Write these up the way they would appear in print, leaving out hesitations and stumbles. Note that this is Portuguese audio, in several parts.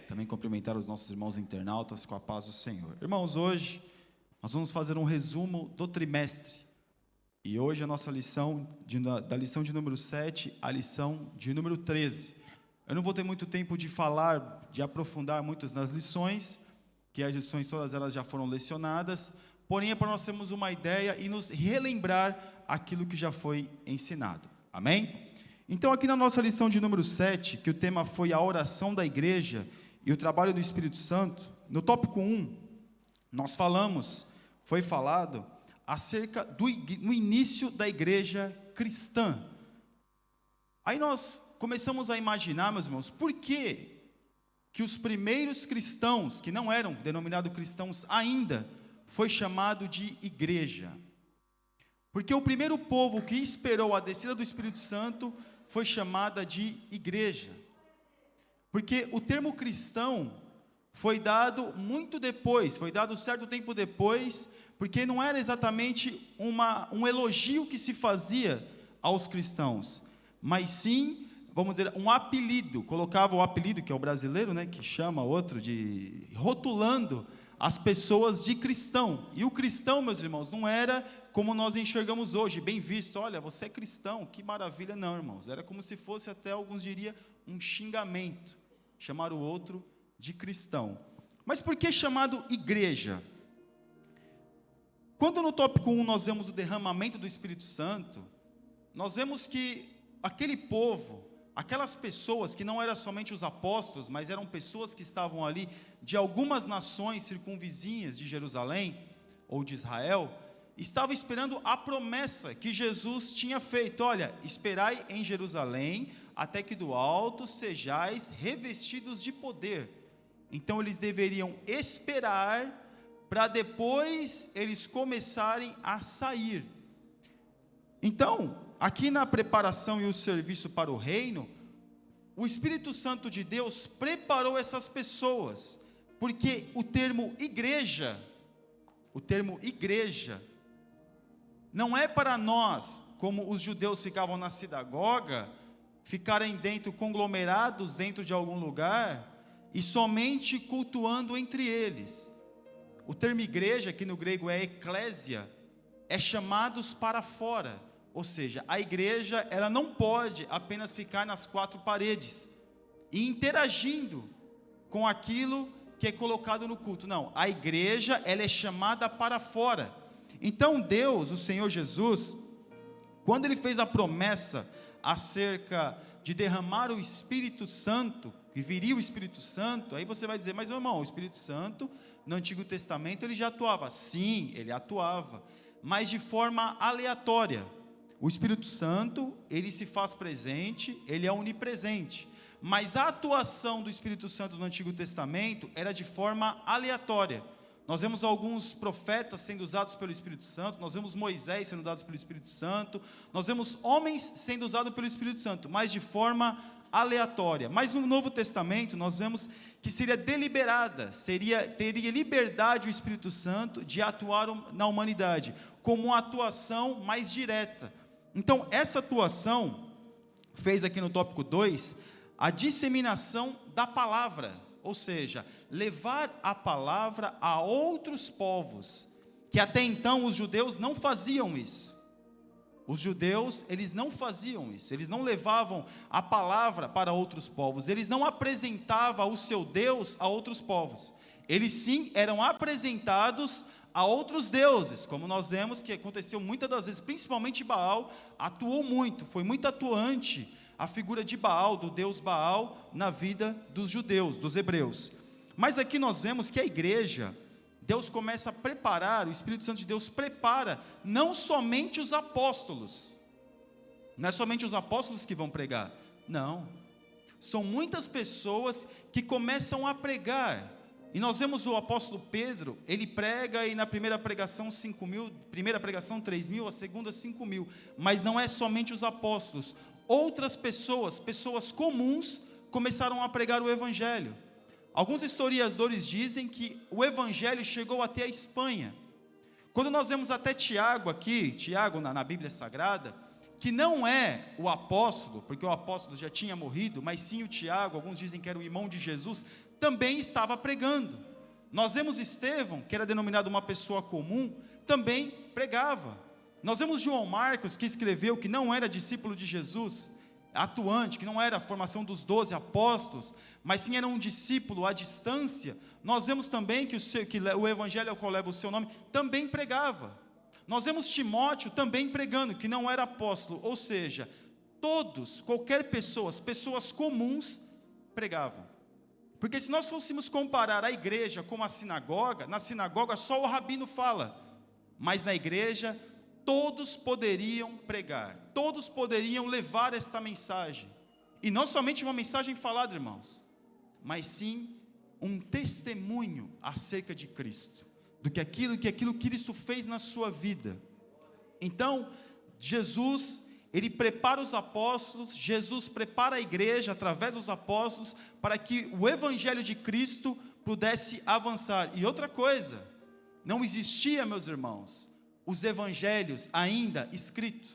Também cumprimentar os nossos irmãos internautas com a paz do Senhor. Irmãos, hoje nós vamos fazer um resumo do trimestre. E hoje a nossa lição, da lição de número 7 à lição de número 13. Eu não vou ter muito tempo de falar, de aprofundar muito nas lições, que as lições todas elas já foram lecionadas, porém é para nós termos uma ideia e nos relembrar aquilo que já foi ensinado. Amém? Então aqui na nossa lição de número 7, que o tema foi a oração da igreja e o trabalho do Espírito Santo, no tópico 1, foi falado acerca no início da igreja cristã. Aí nós começamos a imaginar, meus irmãos, por que os primeiros cristãos, que não eram denominados cristãos ainda, foi chamado de igreja. Porque o primeiro povo que esperou a descida do Espírito Santo foi chamada de igreja. Porque o termo cristão foi dado muito depois, foi dado certo tempo depois, porque não era exatamente um elogio que se fazia aos cristãos, mas sim, vamos dizer, um apelido, colocava o apelido, que é o brasileiro, né, que chama outro, rotulando as pessoas de cristão. E o cristão, meus irmãos, não era como nós enxergamos hoje, bem visto, olha, você é cristão, que maravilha. Não, irmãos, era como se fosse, até alguns diriam, um xingamento, chamar o outro de cristão. Mas por que chamado igreja? Quando no tópico 1 nós vemos o derramamento do Espírito Santo, nós vemos que aquele povo, aquelas pessoas que não eram somente os apóstolos, mas eram pessoas que estavam ali de algumas nações circunvizinhas de Jerusalém ou de Israel, estavam esperando a promessa que Jesus tinha feito. Olha, esperai em Jerusalém, até que do alto sejais revestidos de poder. Então eles deveriam esperar para depois eles começarem a sair. Então, aqui na preparação e o serviço para o reino, o Espírito Santo de Deus preparou essas pessoas, porque o termo igreja não é para nós, como os judeus ficavam na sinagoga, ficarem conglomerados dentro de algum lugar e somente cultuando entre eles. O termo igreja, que no grego é eclésia, é chamados para fora. Ou seja, a igreja ela não pode apenas ficar nas quatro paredes e interagindo com aquilo que é colocado no culto. Não, a igreja ela é chamada para fora. Então Deus, o Senhor Jesus, quando Ele fez a promessa acerca de derramar o Espírito Santo, que viria o Espírito Santo, aí você vai dizer, mas meu irmão, o Espírito Santo no Antigo Testamento ele já atuava. Sim, ele atuava, mas de forma aleatória. O Espírito Santo, ele se faz presente, ele é onipresente, mas a atuação do Espírito Santo no Antigo Testamento era de forma aleatória. Nós vemos alguns profetas sendo usados pelo Espírito Santo, nós vemos Moisés sendo usado pelo Espírito Santo, nós vemos homens sendo usados pelo Espírito Santo, mas de forma aleatória. Mas no Novo Testamento nós vemos que seria deliberada, teria liberdade o Espírito Santo de atuar na humanidade, como uma atuação mais direta. Então essa atuação fez aqui no tópico 2 a disseminação da palavra, ou seja, levar a palavra a outros povos, que até então os judeus não faziam isso. Os judeus, eles não faziam isso, eles não levavam a palavra para outros povos, eles não apresentavam o seu Deus a outros povos, eles sim eram apresentados a outros deuses, como nós vemos que aconteceu muitas das vezes, principalmente Baal, atuou muito, foi muito atuante a figura de Baal, do deus Baal, na vida dos judeus, dos hebreus. Mas aqui nós vemos que a igreja, Deus começa a preparar, o Espírito Santo de Deus prepara, não somente os apóstolos, não é somente os apóstolos que vão pregar, não, são muitas pessoas que começam a pregar, e nós vemos o apóstolo Pedro, ele prega, e na primeira pregação 5.000, primeira pregação 3.000, a segunda 5.000, mas não é somente os apóstolos, outras pessoas comuns, começaram a pregar o evangelho. Alguns historiadores dizem que o evangelho chegou até a Espanha. Quando nós vemos até Tiago aqui, Tiago na Bíblia Sagrada, que não é o apóstolo, porque o apóstolo já tinha morrido, mas sim o Tiago, alguns dizem que era o irmão de Jesus, também estava pregando. Nós vemos Estevão, que era denominado uma pessoa comum, também pregava. Nós vemos João Marcos, que escreveu que não era discípulo de Jesus, atuante, que não era a formação dos 12 apóstolos, mas sim era um discípulo à distância. Nós vemos também que o evangelho ao qual leva o seu nome também pregava. Nós vemos Timóteo também pregando, que não era apóstolo, ou seja, todos, qualquer pessoa, pessoas comuns pregavam. Porque se nós fôssemos comparar a igreja com a sinagoga, na sinagoga só o rabino fala, mas na igreja todos poderiam pregar, todos poderiam levar esta mensagem, e não somente uma mensagem falada, irmãos, mas sim um testemunho acerca de Cristo, do que aquilo Cristo fez na sua vida. Então, Jesus, ele prepara os apóstolos, Jesus prepara a igreja através dos apóstolos, para que o evangelho de Cristo pudesse avançar. E outra coisa, não existia, meus irmãos, os evangelhos ainda escritos.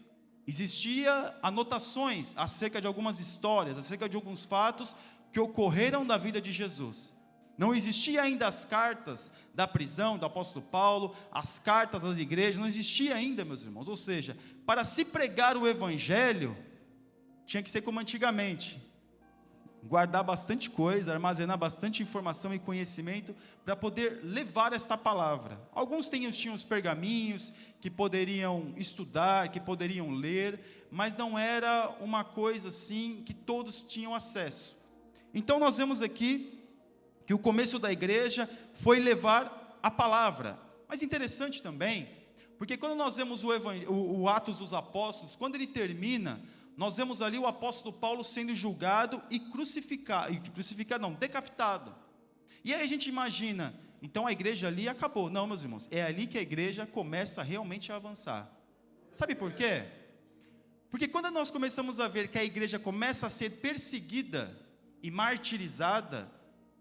Existia anotações acerca de algumas histórias, acerca de alguns fatos que ocorreram na vida de Jesus. Não existia ainda as cartas da prisão do apóstolo Paulo, as cartas das igrejas, não existia ainda, meus irmãos. Ou seja, para se pregar o evangelho, tinha que ser como antigamente, guardar bastante coisa, armazenar bastante informação e conhecimento, para poder levar esta palavra. Alguns tinham os pergaminhos, que poderiam estudar, que poderiam ler, mas não era uma coisa assim, que todos tinham acesso. Então nós vemos aqui, que o começo da igreja foi levar a palavra. Mas interessante também, porque quando nós vemos o Atos dos Apóstolos, quando ele termina, nós vemos ali o apóstolo Paulo sendo julgado e decapitado. E aí a gente imagina, então a igreja ali acabou. Não, meus irmãos, é ali que a igreja começa realmente a avançar. Sabe por quê? Porque quando nós começamos a ver que a igreja começa a ser perseguida e martirizada,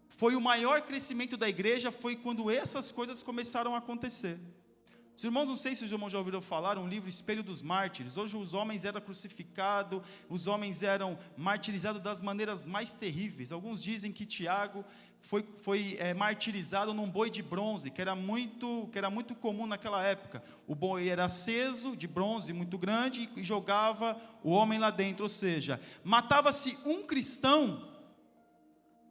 foi o maior crescimento da igreja, foi quando essas coisas começaram a acontecer. Os irmãos, não sei se os irmãos já ouviram falar, um livro Espelho dos Mártires. Hoje os homens eram crucificados, os homens eram martirizados das maneiras mais terríveis. Alguns dizem que Tiago foi martirizado num boi de bronze, que era muito comum naquela época. O boi era aceso, de bronze, muito grande, e jogava o homem lá dentro, ou seja, matava-se um cristão,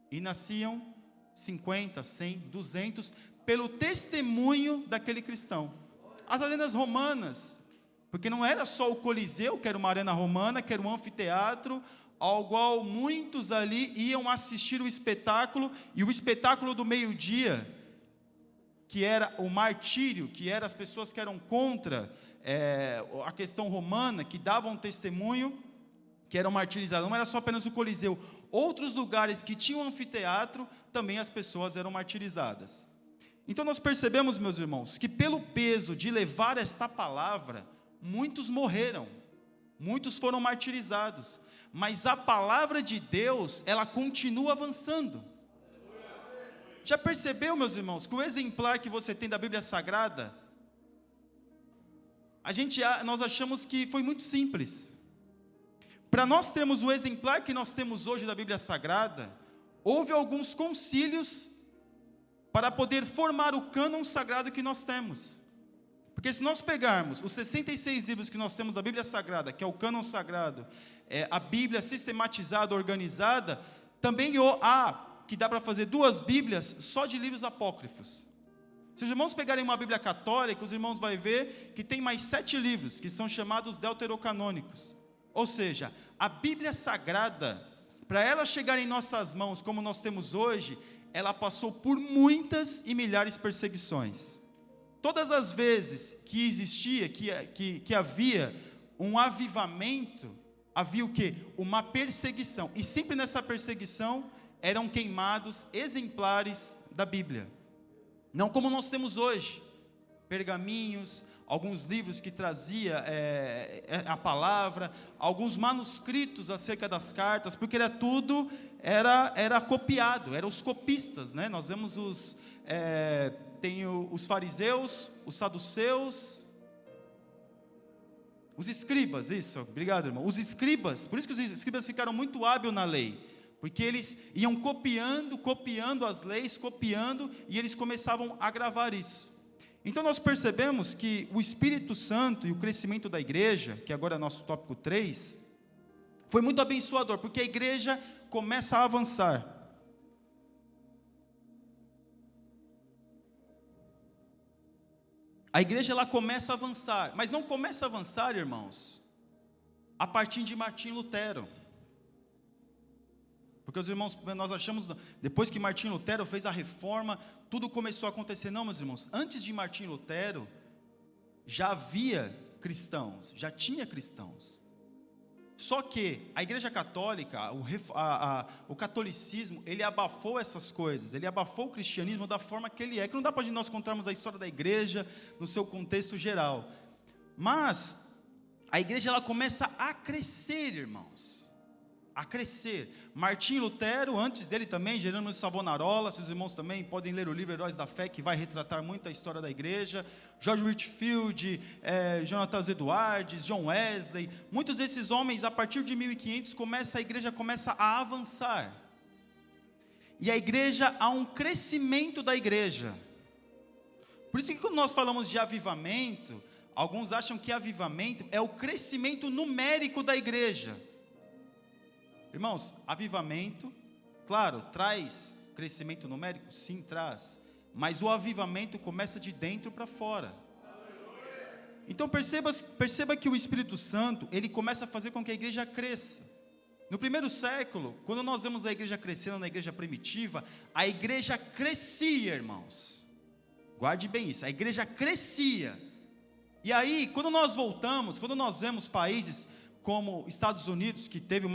e nasciam 50, 100, 200, pelo testemunho daquele cristão. As arenas romanas, porque não era só o Coliseu, que era uma arena romana, que era um anfiteatro, ao qual muitos ali iam assistir o espetáculo, e o espetáculo do meio-dia, que era o martírio, que eram as pessoas que eram contra a questão romana, que davam testemunho, que eram martirizados. Não era só apenas o Coliseu. Outros lugares que tinham anfiteatro, também as pessoas eram martirizadas. Então nós percebemos, meus irmãos, que pelo peso de levar esta palavra, muitos morreram, muitos foram martirizados, mas a palavra de Deus, ela continua avançando. Já percebeu, meus irmãos, que o exemplar que você tem da Bíblia Sagrada, nós achamos que foi muito simples. Para nós termos o exemplar que nós temos hoje da Bíblia Sagrada, houve alguns concílios para poder formar o cânon sagrado que nós temos. Porque se nós pegarmos os 66 livros que nós temos da Bíblia Sagrada, que é o cânon sagrado, a Bíblia sistematizada, organizada, também que dá para fazer 2 Bíblias só de livros apócrifos. Se os irmãos pegarem uma Bíblia católica, os irmãos vão ver que tem mais 7 livros, que são chamados deuterocanônicos. Ou seja, a Bíblia Sagrada, para ela chegar em nossas mãos, como nós temos hoje, ela passou por muitas e milhares de perseguições. Todas as vezes que existia, que havia um avivamento, havia o quê? Uma perseguição. E sempre nessa perseguição eram queimados exemplares da Bíblia. Não como nós temos hoje, pergaminhos, alguns livros que trazia a palavra, alguns manuscritos acerca das cartas, porque era copiado, eram os copistas, né? Nós vemos tem os fariseus, os saduceus, Os escribas, isso, obrigado, irmão. Os escribas, por isso que os escribas ficaram muito hábeis na lei, porque eles iam copiando as leis, e eles começavam a gravar isso. Então nós percebemos que o Espírito Santo e o crescimento da igreja, que agora é nosso tópico 3, foi muito abençoador, porque a igreja começa a avançar. A igreja ela começa a avançar, mas não começa a avançar, irmãos, a partir de Martim Lutero. Porque os irmãos, nós achamos, depois que Martim Lutero fez a reforma, tudo começou a acontecer. Não, meus irmãos, antes de Martim Lutero, já havia cristãos, já tinha cristãos. Só que a igreja católica, o catolicismo, ele abafou essas coisas, ele abafou o cristianismo da forma que ele é, que não dá para nós contarmos a história da igreja no seu contexto geral. Mas a igreja ela começa a crescer, irmãos, a crescer. Martim Lutero, antes dele também, Jerônimo de Savonarola, seus irmãos também podem ler o livro Heróis da Fé, que vai retratar muito a história da igreja, George Whitefield, Jonathan Edwards, John Wesley, muitos desses homens, a partir de 1500, a igreja começa a avançar, e a igreja, há um crescimento da igreja. Por isso que quando nós falamos de avivamento, alguns acham que avivamento é o crescimento numérico da igreja. Irmãos, avivamento, claro, traz crescimento numérico? Sim, traz. Mas o avivamento começa de dentro para fora. Então perceba que o Espírito Santo, ele começa a fazer com que a igreja cresça. No primeiro século, quando nós vemos a igreja crescendo na igreja primitiva, a igreja crescia, irmãos. Guarde bem isso, a igreja crescia. E aí, quando nós vemos países como Estados Unidos, que teve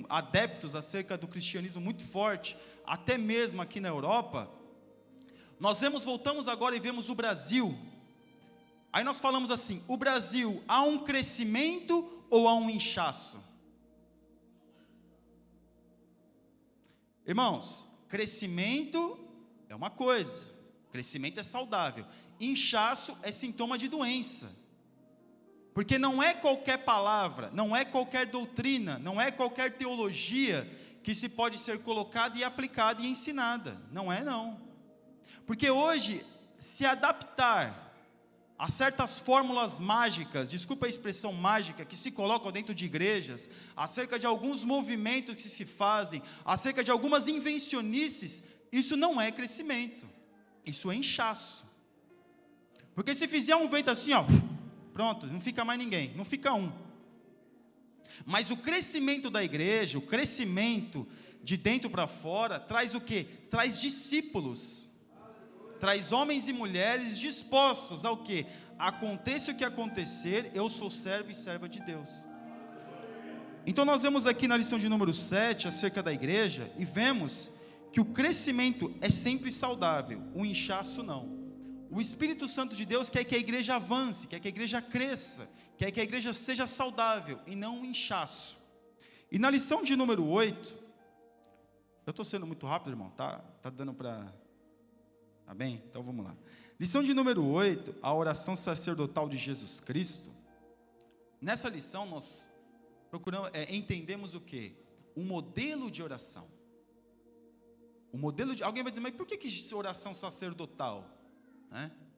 adeptos acerca do cristianismo muito forte, até mesmo aqui na Europa, voltamos agora e vemos o Brasil. Aí nós falamos assim: o Brasil, há um crescimento ou há um inchaço? Irmãos, crescimento é uma coisa, crescimento é saudável, inchaço é sintoma de doença. Porque não é qualquer palavra, não é qualquer doutrina, não é qualquer teologia que se pode ser colocada e aplicada e ensinada. Não é, não. Porque hoje, se adaptar a certas fórmulas mágicas, desculpa a expressão mágica, que se colocam dentro de igrejas, acerca de alguns movimentos que se fazem, acerca de algumas invencionices, isso não é crescimento, isso é inchaço. Porque se fizer um vento assim, ó, pronto, não fica mais ninguém, não fica um. Mas o crescimento da igreja, o crescimento de dentro para fora, traz o quê? Traz discípulos, traz homens e mulheres dispostos ao quê? Aconteça o que acontecer, eu sou servo e serva de Deus. Então nós vemos aqui na lição de número 7, acerca da igreja, e vemos que o crescimento é sempre saudável, o inchaço não. O Espírito Santo de Deus quer que a igreja avance, quer que a igreja cresça, quer que a igreja seja saudável e não um inchaço. E na lição de número 8, eu estou sendo muito rápido, irmão, tá dando para... Tá bem? Então vamos lá. Lição de número 8, a oração sacerdotal de Jesus Cristo. Nessa lição nós entendemos o quê? O modelo de oração. Alguém vai dizer, mas por que oração sacerdotal?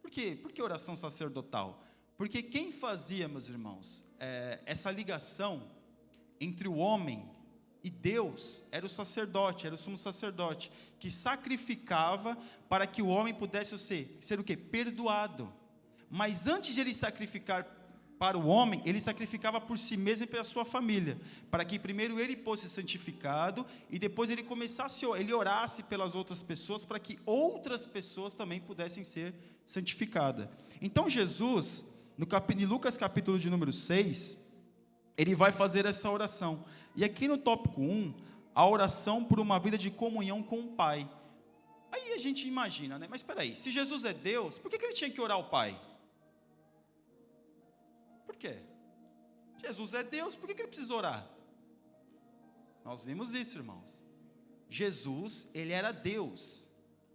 Por que oração sacerdotal? Porque quem fazia, meus irmãos, essa ligação entre o homem e Deus, era o sacerdote, era o sumo sacerdote, que sacrificava para que o homem pudesse ser o quê? Perdoado. Mas antes de ele sacrificar para o homem, ele sacrificava por si mesmo e pela sua família, para que primeiro ele fosse santificado, e depois ele orasse pelas outras pessoas, para que outras pessoas também pudessem ser santificadas. Então Jesus, em Lucas capítulo de número 6, ele vai fazer essa oração, e aqui no tópico 1, a oração por uma vida de comunhão com o Pai. Aí a gente imagina, né? Mas espera aí, se Jesus é Deus, por que ele tinha que orar ao Pai? Por quê? Jesus é Deus, por que ele precisa orar? Nós vimos isso, irmãos. Jesus, ele era Deus,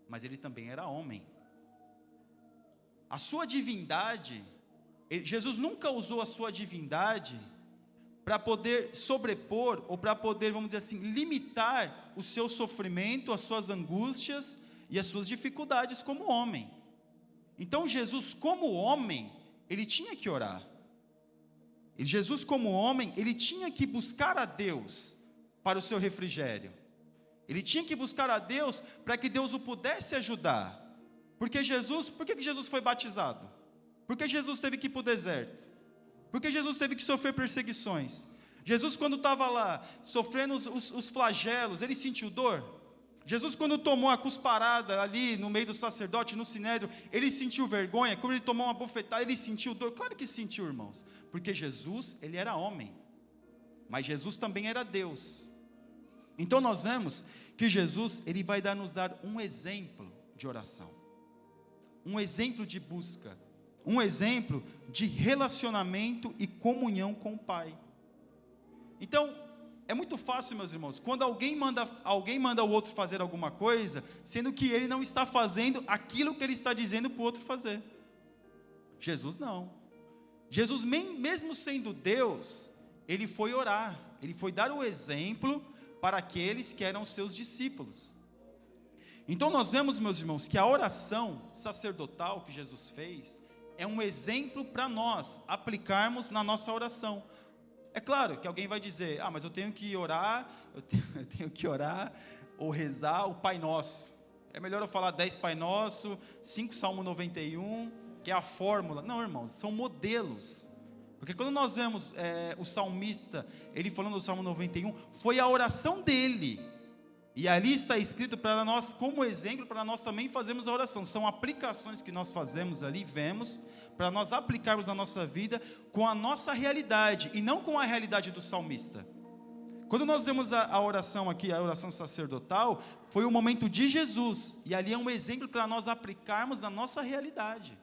mas ele também era homem. A sua divindade Jesus nunca usou a sua divindade para poder sobrepor, ou para poder, vamos dizer assim, limitar o seu sofrimento, as suas angústias e as suas dificuldades como homem. Então Jesus, como homem, ele tinha que orar. E Jesus, como homem, ele tinha que buscar a Deus para o seu refrigério. Ele tinha que buscar a Deus para que Deus o pudesse ajudar. Por que Jesus foi batizado? Por que Jesus teve que ir para o deserto? Por que Jesus teve que sofrer perseguições? Jesus, quando estava lá, sofrendo os flagelos, ele sentiu dor? Jesus, quando tomou a cusparada ali no meio do sacerdote, no sinédrio, ele sentiu vergonha? Quando ele tomou uma bofetada, ele sentiu dor? Claro que sentiu, irmãos, porque Jesus, ele era homem, mas Jesus também era Deus. Então nós vemos que Jesus, ele vai nos dar um exemplo de oração, um exemplo de busca, um exemplo de relacionamento e comunhão com o Pai. Então, é muito fácil, meus irmãos, quando alguém manda o outro fazer alguma coisa, sendo que ele não está fazendo aquilo que ele está dizendo para o outro fazer. Jesus não. Jesus, mesmo sendo Deus, ele foi orar, ele foi dar o exemplo para aqueles que eram seus discípulos. Então nós vemos, meus irmãos, que a oração sacerdotal que Jesus fez é um exemplo para nós aplicarmos na nossa oração. É claro que alguém vai dizer, mas eu tenho que orar, eu tenho que orar ou rezar o Pai Nosso. É melhor eu falar 10 Pai Nosso, 5 Salmo 91, que é a fórmula. Não, irmãos, são modelos. Porque quando nós vemos o salmista, ele falando do Salmo 91, foi a oração dele. E ali está escrito para nós, como exemplo, para nós também fazermos a oração. São aplicações que nós fazemos ali, vemos, para nós aplicarmos na nossa vida com a nossa realidade, e não com a realidade do salmista. Quando nós vemos a oração aqui, a oração sacerdotal, foi o momento de Jesus, e ali é um exemplo para nós aplicarmos na nossa realidade.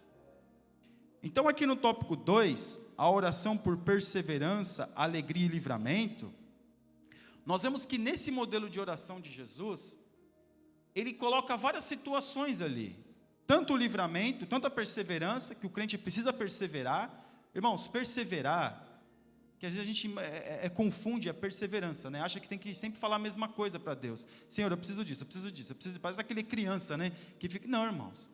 Então aqui no tópico 2, a oração por perseverança, alegria e livramento, nós vemos que nesse modelo de oração de Jesus, ele coloca várias situações ali, tanto o livramento, tanto a perseverança, que o crente precisa perseverar. Irmãos, perseverar, que às vezes a gente confunde a perseverança, né? Acha que tem que sempre falar a mesma coisa para Deus. Senhor, eu preciso disso, eu preciso disso, eu preciso disso. Parece aquele criança, né? Que fica... Não, irmãos,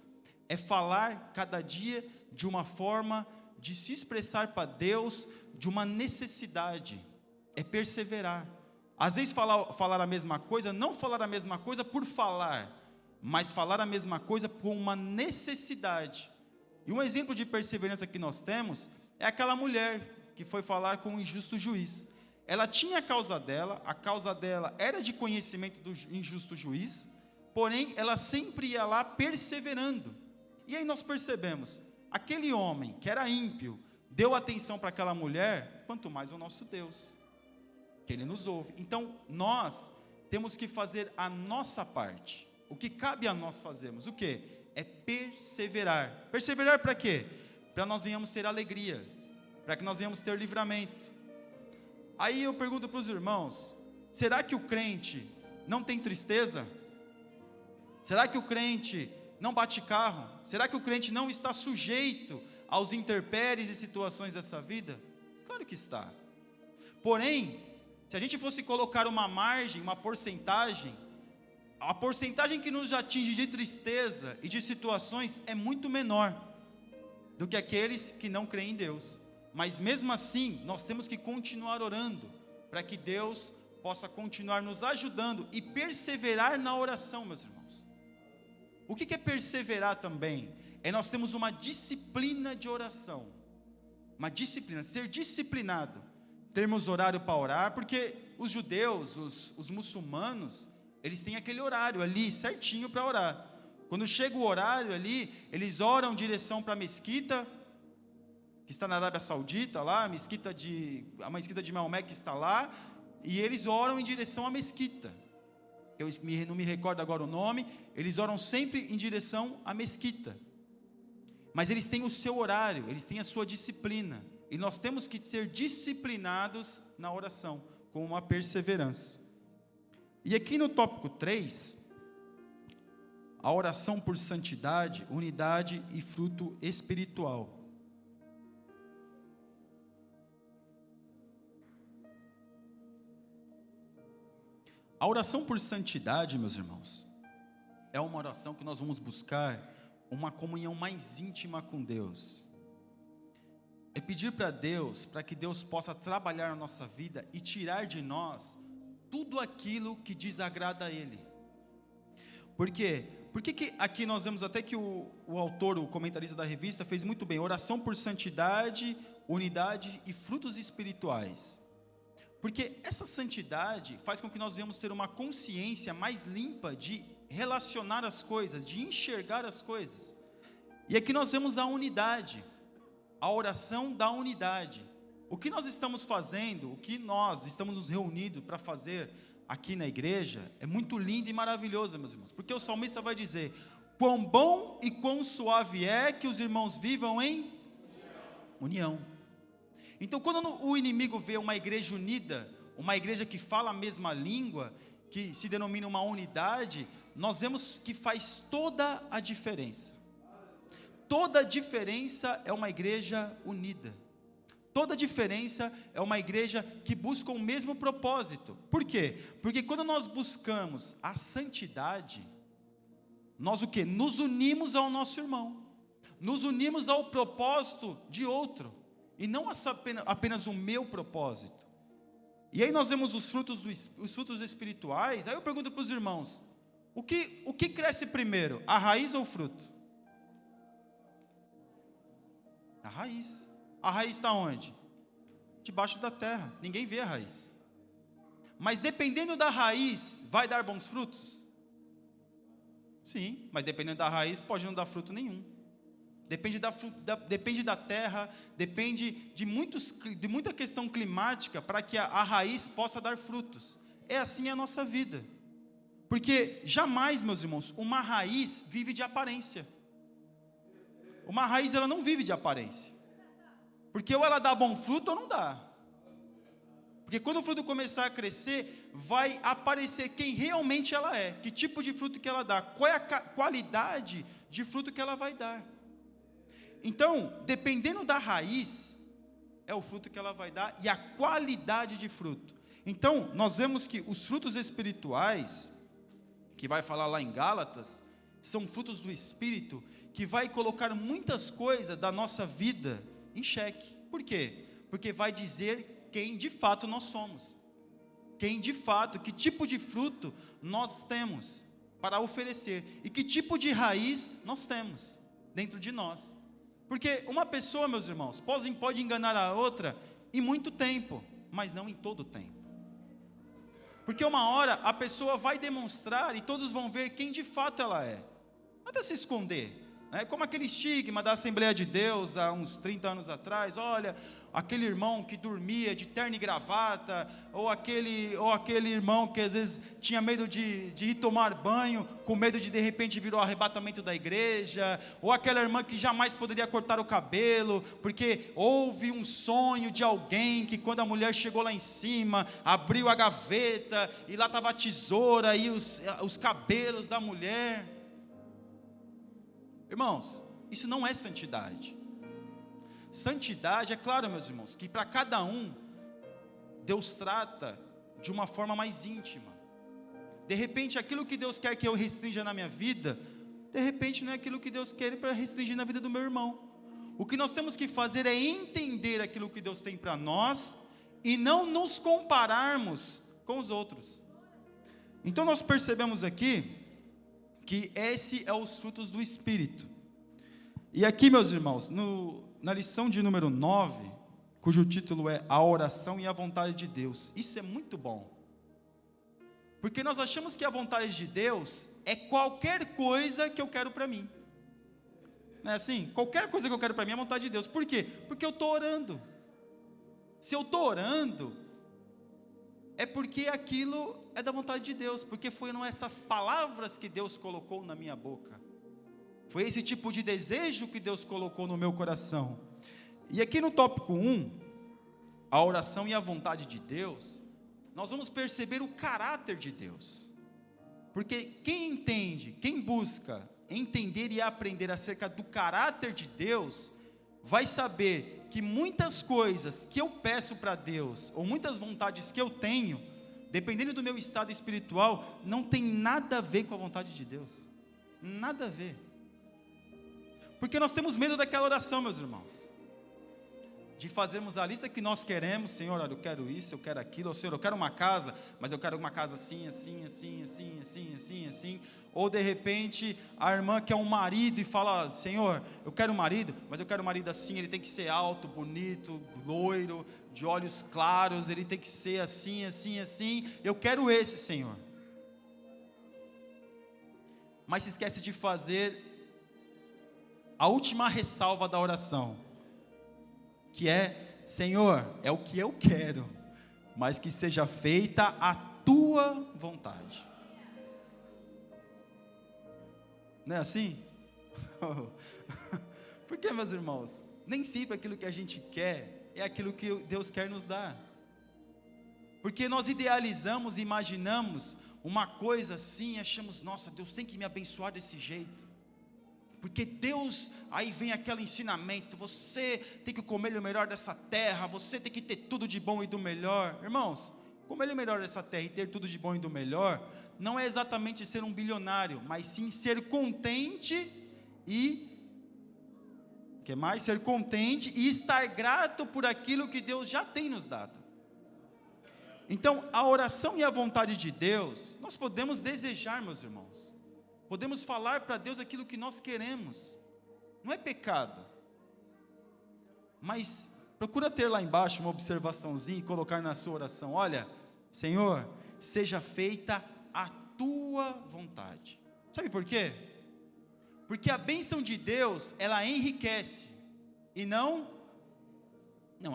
é falar cada dia de uma forma de se expressar para Deus, de uma necessidade, é perseverar. Às vezes falar a mesma coisa, não falar a mesma coisa por falar, mas falar a mesma coisa com uma necessidade. E um exemplo de perseverança que nós temos é aquela mulher que foi falar com o injusto juiz. Ela tinha a causa dela era de conhecimento do injusto juiz, porém ela sempre ia lá perseverando. E aí nós percebemos, aquele homem que era ímpio, deu atenção para aquela mulher, quanto mais o nosso Deus, que Ele nos ouve. Então, nós temos que fazer a nossa parte. O que cabe a nós fazermos? O quê? É perseverar. Perseverar para quê? Para nós venhamos ter alegria, para que nós venhamos ter livramento. Aí eu pergunto para os irmãos, será que o crente não tem tristeza? Será que o crente não bate carro? Será que o crente não está sujeito aos intempéries e situações dessa vida? Claro que está. Porém, se a gente fosse colocar uma margem, uma porcentagem, a porcentagem que nos atinge de tristeza e de situações é muito menor do que aqueles que não creem em Deus. Mas mesmo assim, nós temos que continuar orando, para que Deus possa continuar nos ajudando e perseverar na oração, meus irmãos. O que é perseverar também? É nós temos uma disciplina de oração. Uma disciplina, ser disciplinado. Termos horário para orar, porque os judeus, os muçulmanos, eles têm aquele horário ali certinho para orar. Quando chega o horário ali, eles oram em direção para a mesquita, que está na Arábia Saudita, lá, a mesquita de Maomé que está lá, e eles oram em direção à mesquita. Eu não me recordo agora o nome, eles oram sempre em direção à mesquita. Mas eles têm o seu horário, eles têm a sua disciplina. E nós temos que ser disciplinados na oração, com uma perseverança. E aqui no tópico 3, a oração por santidade, unidade e fruto espiritual. A oração por santidade, meus irmãos, é uma oração que nós vamos buscar uma comunhão mais íntima com Deus. É pedir para Deus, para que Deus possa trabalhar na nossa vida e tirar de nós tudo aquilo que desagrada a Ele. Por quê? Porque que aqui nós vemos até que o autor, o comentarista da revista, fez muito bem: oração por santidade, unidade e frutos espirituais. Porque essa santidade faz com que nós venhamos ter uma consciência mais limpa de relacionar as coisas, de enxergar as coisas. E aqui nós vemos a unidade, a oração da unidade. O que nós estamos fazendo, o que nós estamos nos reunindo para fazer aqui na igreja, é muito lindo e maravilhoso, meus irmãos, porque o salmista vai dizer: quão bom e quão suave é que os irmãos vivam em união. Então, quando o inimigo vê uma igreja unida, uma igreja que fala a mesma língua, que se denomina uma unidade, nós vemos que faz toda a diferença. Toda a diferença é uma igreja unida. Toda a diferença é uma igreja que busca o mesmo propósito. Por quê? Porque quando nós buscamos a santidade, nós o quê? Nos unimos ao nosso irmão. Nos unimos ao propósito de outro. E não apenas o meu propósito. E aí nós vemos os frutos espirituais. Aí eu pergunto para os irmãos: o que cresce primeiro, a raiz ou o fruto? A raiz. A raiz está onde? Debaixo da terra, ninguém vê a raiz. Mas dependendo da raiz, vai dar bons frutos? Sim, mas dependendo da raiz, pode não dar fruto nenhum. Depende da terra, depende de muita questão climática para que a raiz possa dar frutos. É assim a nossa vida. Porque jamais, meus irmãos, uma raiz vive de aparência. Uma raiz, ela não vive de aparência. Porque ou ela dá bom fruto ou não dá. Porque quando o fruto começar a crescer, vai aparecer quem realmente ela é. Que tipo de fruto que ela dá. Qual é a qualidade de fruto que ela vai dar. Então, dependendo da raiz, é o fruto que ela vai dar e a qualidade de fruto. Então, nós vemos que os frutos espirituais, que vai falar lá em Gálatas, são frutos do Espírito, que vai colocar muitas coisas da nossa vida em xeque. Por quê? Porque vai dizer quem de fato nós somos. Quem de fato, que tipo de fruto nós temos para oferecer. E que tipo de raiz nós temos dentro de nós. Porque uma pessoa, meus irmãos, pode enganar a outra em muito tempo, mas não em todo o tempo. Porque uma hora a pessoa vai demonstrar e todos vão ver quem de fato ela é. Não adianta se esconder. É como aquele estigma da Assembleia de Deus há uns 30 anos atrás. Olha, aquele irmão que dormia de terno e gravata, ou aquele irmão que às vezes tinha medo de ir tomar banho, com medo de repente vir o arrebatamento da igreja, ou aquela irmã que jamais poderia cortar o cabelo, porque houve um sonho de alguém que quando a mulher chegou lá em cima, abriu a gaveta, e lá estava a tesoura e os cabelos da mulher. Irmãos, isso não é santidade. Santidade, é claro, meus irmãos, que para cada um, Deus trata de uma forma mais íntima. De repente, aquilo que Deus quer que eu restrinja na minha vida, de repente não é aquilo que Deus quer para restringir na vida do meu irmão. O que nós temos que fazer é entender aquilo que Deus tem para nós, e não nos compararmos com os outros. Então nós percebemos aqui, que esse é os frutos do Espírito. E aqui, meus irmãos, na lição de número 9, cujo título é A Oração e a Vontade de Deus. Isso é muito bom. Porque nós achamos que a vontade de Deus é qualquer coisa que eu quero para mim. Não é assim? Qualquer coisa que eu quero para mim é a vontade de Deus. Por quê? Porque eu estou orando. Se eu estou orando, é porque aquilo é da vontade de Deus, porque foram essas palavras que Deus colocou na minha boca, foi esse tipo de desejo que Deus colocou no meu coração. E aqui no tópico 1, a oração e a vontade de Deus, nós vamos perceber o caráter de Deus, porque quem entende, quem busca entender e aprender acerca do caráter de Deus, vai saber que muitas coisas que eu peço para Deus, ou muitas vontades que eu tenho, dependendo do meu estado espiritual, não tem nada a ver com a vontade de Deus. Nada a ver. Porque nós temos medo daquela oração, meus irmãos, de fazermos a lista que nós queremos. Senhor, olha, eu quero isso, eu quero aquilo. Ou Senhor, eu quero uma casa, mas eu quero uma casa assim, assim, assim, assim, assim, assim, assim. Ou de repente a irmã quer um marido e fala: Senhor, eu quero um marido, mas eu quero um marido assim, ele tem que ser alto, bonito, loiro, de olhos claros, ele tem que ser assim, assim, assim. Eu quero esse, Senhor. Mas se esquece de fazer a última ressalva da oração, que é: Senhor, é o que eu quero, mas que seja feita a tua vontade. Não é assim? Porque, meus irmãos, nem sempre aquilo que a gente quer é aquilo que Deus quer nos dar. Porque nós idealizamos e imaginamos uma coisa assim e achamos: nossa, Deus tem que me abençoar desse jeito. Porque Deus, aí vem aquele ensinamento: você tem que comer o melhor dessa terra, você tem que ter tudo de bom e do melhor. Irmãos, comer o melhor dessa terra e ter tudo de bom e do melhor, não é exatamente ser um bilionário, mas sim ser contente ser contente e estar grato por aquilo que Deus já tem nos dado. Então, a oração e a vontade de Deus, nós podemos desejar, meus irmãos. Podemos falar para Deus aquilo que nós queremos. Não é pecado. Mas procura ter lá embaixo uma observaçãozinha e colocar na sua oração: olha, Senhor, seja feita a tua vontade. Sabe por quê? Porque a bênção de Deus, ela enriquece e não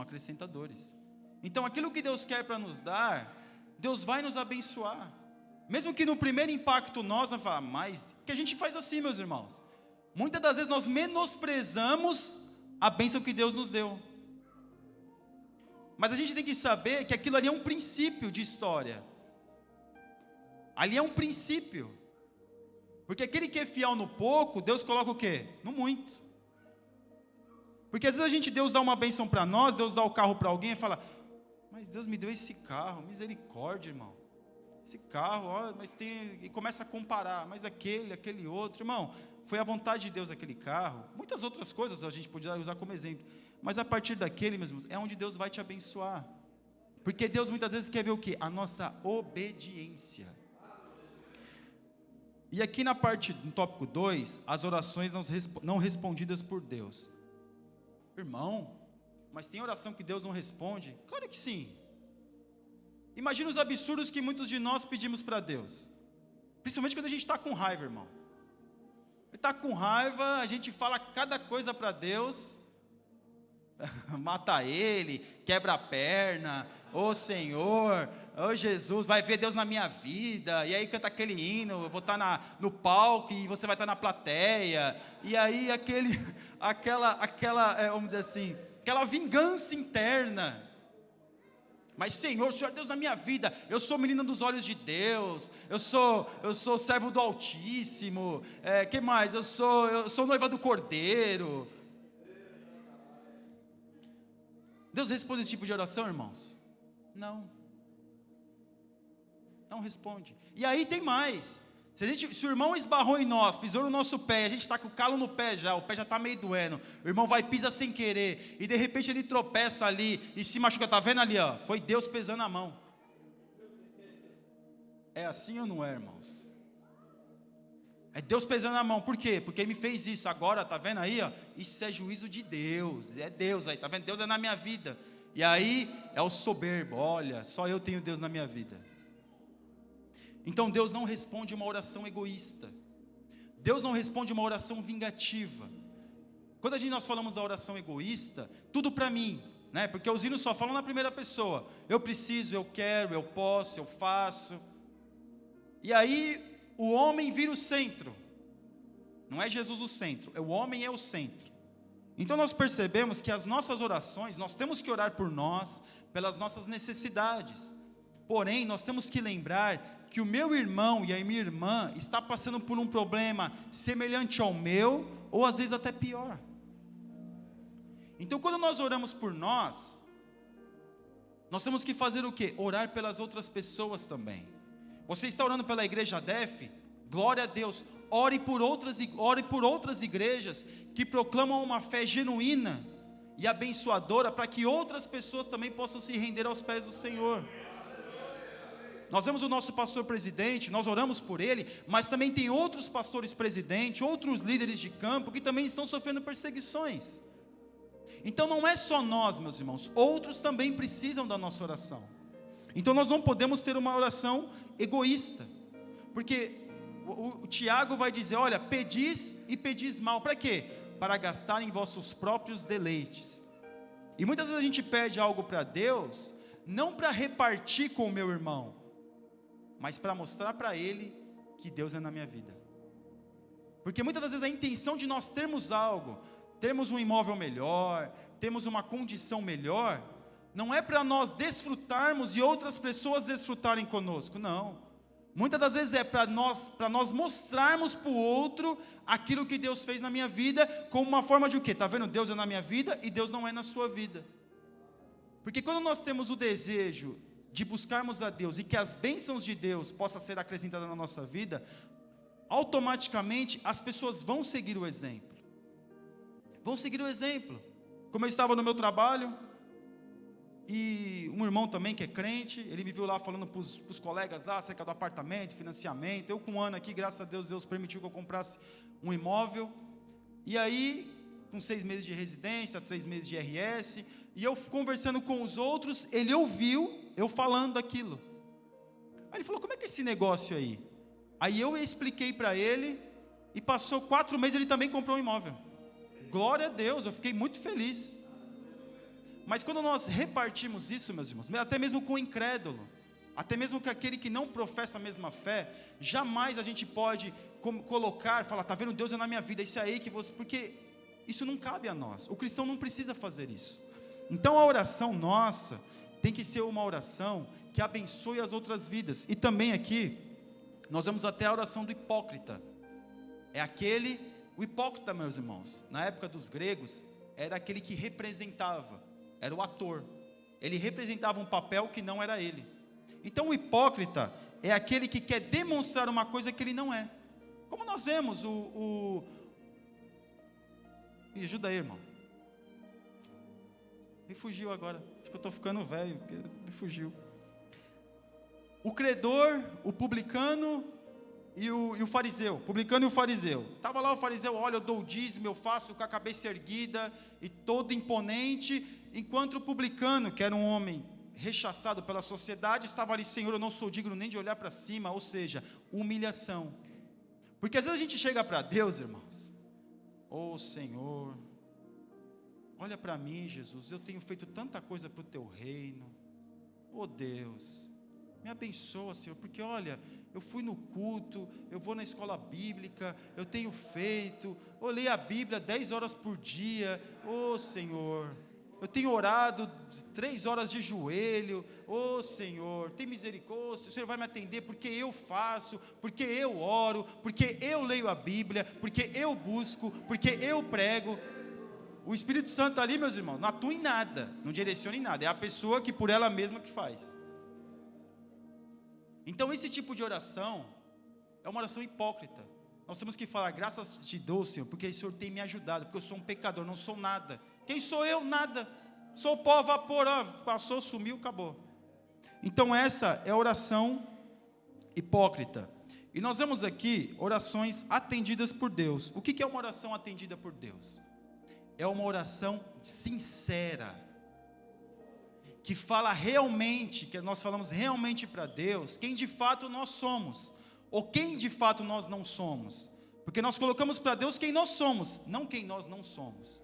acrescenta dores. Então aquilo que Deus quer para nos dar, Deus vai nos abençoar. Mesmo que no primeiro impacto nós vamos falar: mas que a gente faz assim, meus irmãos. Muitas das vezes nós menosprezamos a bênção que Deus nos deu. Mas a gente tem que saber que aquilo ali é um princípio de história. Ali é um princípio. Porque aquele que é fiel no pouco, Deus coloca o quê? No muito. Porque às vezes Deus dá uma bênção para nós, Deus dá o carro para alguém e fala: mas Deus me deu esse carro, misericórdia, irmão. Esse carro, ó, mas tem... E começa a comparar: mas aquele outro. Irmão, foi a vontade de Deus aquele carro. Muitas outras coisas a gente podia usar como exemplo. Mas a partir daquele, meus irmãos, é onde Deus vai te abençoar. Porque Deus muitas vezes quer ver o quê? A nossa obediência. E aqui no tópico 2, as orações não respondidas por Deus. Irmão, mas tem oração que Deus não responde? Claro que sim. Imagina os absurdos que muitos de nós pedimos para Deus. Principalmente quando a gente está com raiva, irmão. Ele está com raiva, a gente fala cada coisa para Deus. Mata ele, quebra a perna. Ô Senhor, ô Jesus, vai ver Deus na minha vida. E aí canta aquele hino, eu vou estar no palco e você vai estar na plateia. E aí vamos dizer assim, aquela vingança interna. Mas Senhor, o Senhor é Deus na minha vida. Eu sou menina dos olhos de Deus. Eu sou servo do Altíssimo. Que mais? Eu sou noiva do Cordeiro. Deus responde esse tipo de oração, irmãos? Não responde. E aí tem mais. Se o irmão esbarrou em nós, pisou no nosso pé, a gente está com o calo no pé já, o pé já está meio doendo, o irmão vai e pisa sem querer, e de repente ele tropeça ali e se machuca. Está vendo ali, ó? Foi Deus pesando a mão. É assim ou não é, irmãos? É Deus pesando a mão. Por quê? Porque ele me fez isso. Agora, está vendo aí, ó? Isso é juízo de Deus. É Deus aí, está vendo? Deus é na minha vida. E aí é o soberbo: olha, só eu tenho Deus na minha vida. Então Deus não responde uma oração egoísta. Deus não responde uma oração vingativa. Quando nós falamos da oração egoísta, tudo para mim, né? Porque os hinos só falam na primeira pessoa. Eu preciso, eu quero, eu posso, eu faço. E aí o homem vira o centro. Não é Jesus o centro, o homem é o centro. Então nós percebemos que as nossas orações, nós temos que orar por nós, pelas nossas necessidades. Porém, nós temos que lembrar que o meu irmão e a minha irmã está passando por um problema semelhante ao meu, ou às vezes até pior. Então quando nós oramos por nós Nós temos que fazer o quê? Orar pelas outras pessoas também. Você está orando pela igreja DEF? Glória a Deus. Ore por outras igrejas que proclamam uma fé genuína e abençoadora, para que outras pessoas também possam se render aos pés do Senhor. Nós vemos o nosso pastor presidente, nós oramos por ele, mas também tem outros pastores presidentes, outros líderes de campo que também estão sofrendo perseguições. Então não é só nós, meus irmãos, outros também precisam da nossa oração. Então nós não podemos ter uma oração egoísta, porque o Tiago vai dizer, olha, pedis e pedis mal, para quê? Para gastar em vossos próprios deleites. E muitas vezes a gente pede algo para Deus, não para repartir com o meu irmão, mas para mostrar para ele que Deus é na minha vida. Porque muitas das vezes a intenção de nós termos algo, termos um imóvel melhor, termos uma condição melhor, não é para nós desfrutarmos e outras pessoas desfrutarem conosco, não. Muitas das vezes é para nós mostrarmos para o outro aquilo que Deus fez na minha vida, como uma forma de o quê? Está vendo? Deus é na minha vida e Deus não é na sua vida. Porque quando nós temos o desejo de buscarmos a Deus e que as bênçãos de Deus possam ser acrescentadas na nossa vida, automaticamente as pessoas vão seguir o exemplo. Vão seguir o exemplo. Como eu estava no meu trabalho, e um irmão também que é crente, ele me viu lá falando para os colegas lá acerca do apartamento, financiamento. Eu com um ano aqui, graças a Deus, Deus permitiu que eu comprasse um imóvel. E aí, com 6 meses de residência, 3 meses de IRS, e eu conversando com os outros, ele ouviu eu falando aquilo. Aí ele falou, como é que é esse negócio aí? Aí eu expliquei para ele, e passou 4 meses, ele também comprou um imóvel. Glória a Deus, eu fiquei muito feliz. Mas quando nós repartimos isso, meus irmãos, até mesmo com o incrédulo, até mesmo com aquele que não professa a mesma fé, jamais a gente pode colocar, falar, está vendo, Deus é na minha vida, isso aí que você... Porque isso não cabe a nós, o cristão não precisa fazer isso. Então a oração nossa tem que ser uma oração que abençoe as outras vidas. E também aqui, nós vemos até a oração do hipócrita. O hipócrita, meus irmãos, na época dos gregos, era aquele que representava, era o ator. Ele representava um papel que não era ele. Então o hipócrita é aquele que quer demonstrar uma coisa que ele não é. Como nós vemos Me ajuda aí, irmão. Me fugiu agora. Acho que eu estou ficando velho, porque me fugiu. O credor, o publicano e o fariseu. Publicano e o fariseu. Estava lá o fariseu, olha, eu dou o dízimo, eu faço com a cabeça erguida e todo imponente, enquanto o publicano, que era um homem rechaçado pela sociedade, estava ali, Senhor, eu não sou digno nem de olhar para cima, ou seja, humilhação. Porque às vezes a gente chega para Deus, irmãos, Senhor, olha para mim, Jesus, eu tenho feito tanta coisa para o teu reino, Deus, me abençoa, Senhor, porque olha, eu fui no culto, eu vou na escola bíblica, eu tenho feito, eu leio a Bíblia 10 horas por dia, Senhor, eu tenho orado 3 horas de joelho, Senhor, tem misericórdia, o Senhor vai me atender, porque eu faço, porque eu oro, porque eu leio a Bíblia, porque eu busco, porque eu prego. O Espírito Santo ali, meus irmãos, não atua em nada, não direciona em nada, é a pessoa que por ela mesma que faz. Então esse tipo de oração é uma oração hipócrita. Nós temos que falar, graças te dou, Senhor, porque o Senhor tem me ajudado, porque eu sou um pecador, não sou nada. Quem sou eu? Nada. Sou pó, vapor, passou, sumiu, acabou. Então essa é a oração hipócrita. E nós vemos aqui orações atendidas por Deus. O que é uma oração atendida por Deus? É uma oração sincera, que fala realmente, que nós falamos realmente para Deus, quem de fato nós somos, ou quem de fato nós não somos, porque nós colocamos para Deus quem nós somos, não quem nós não somos.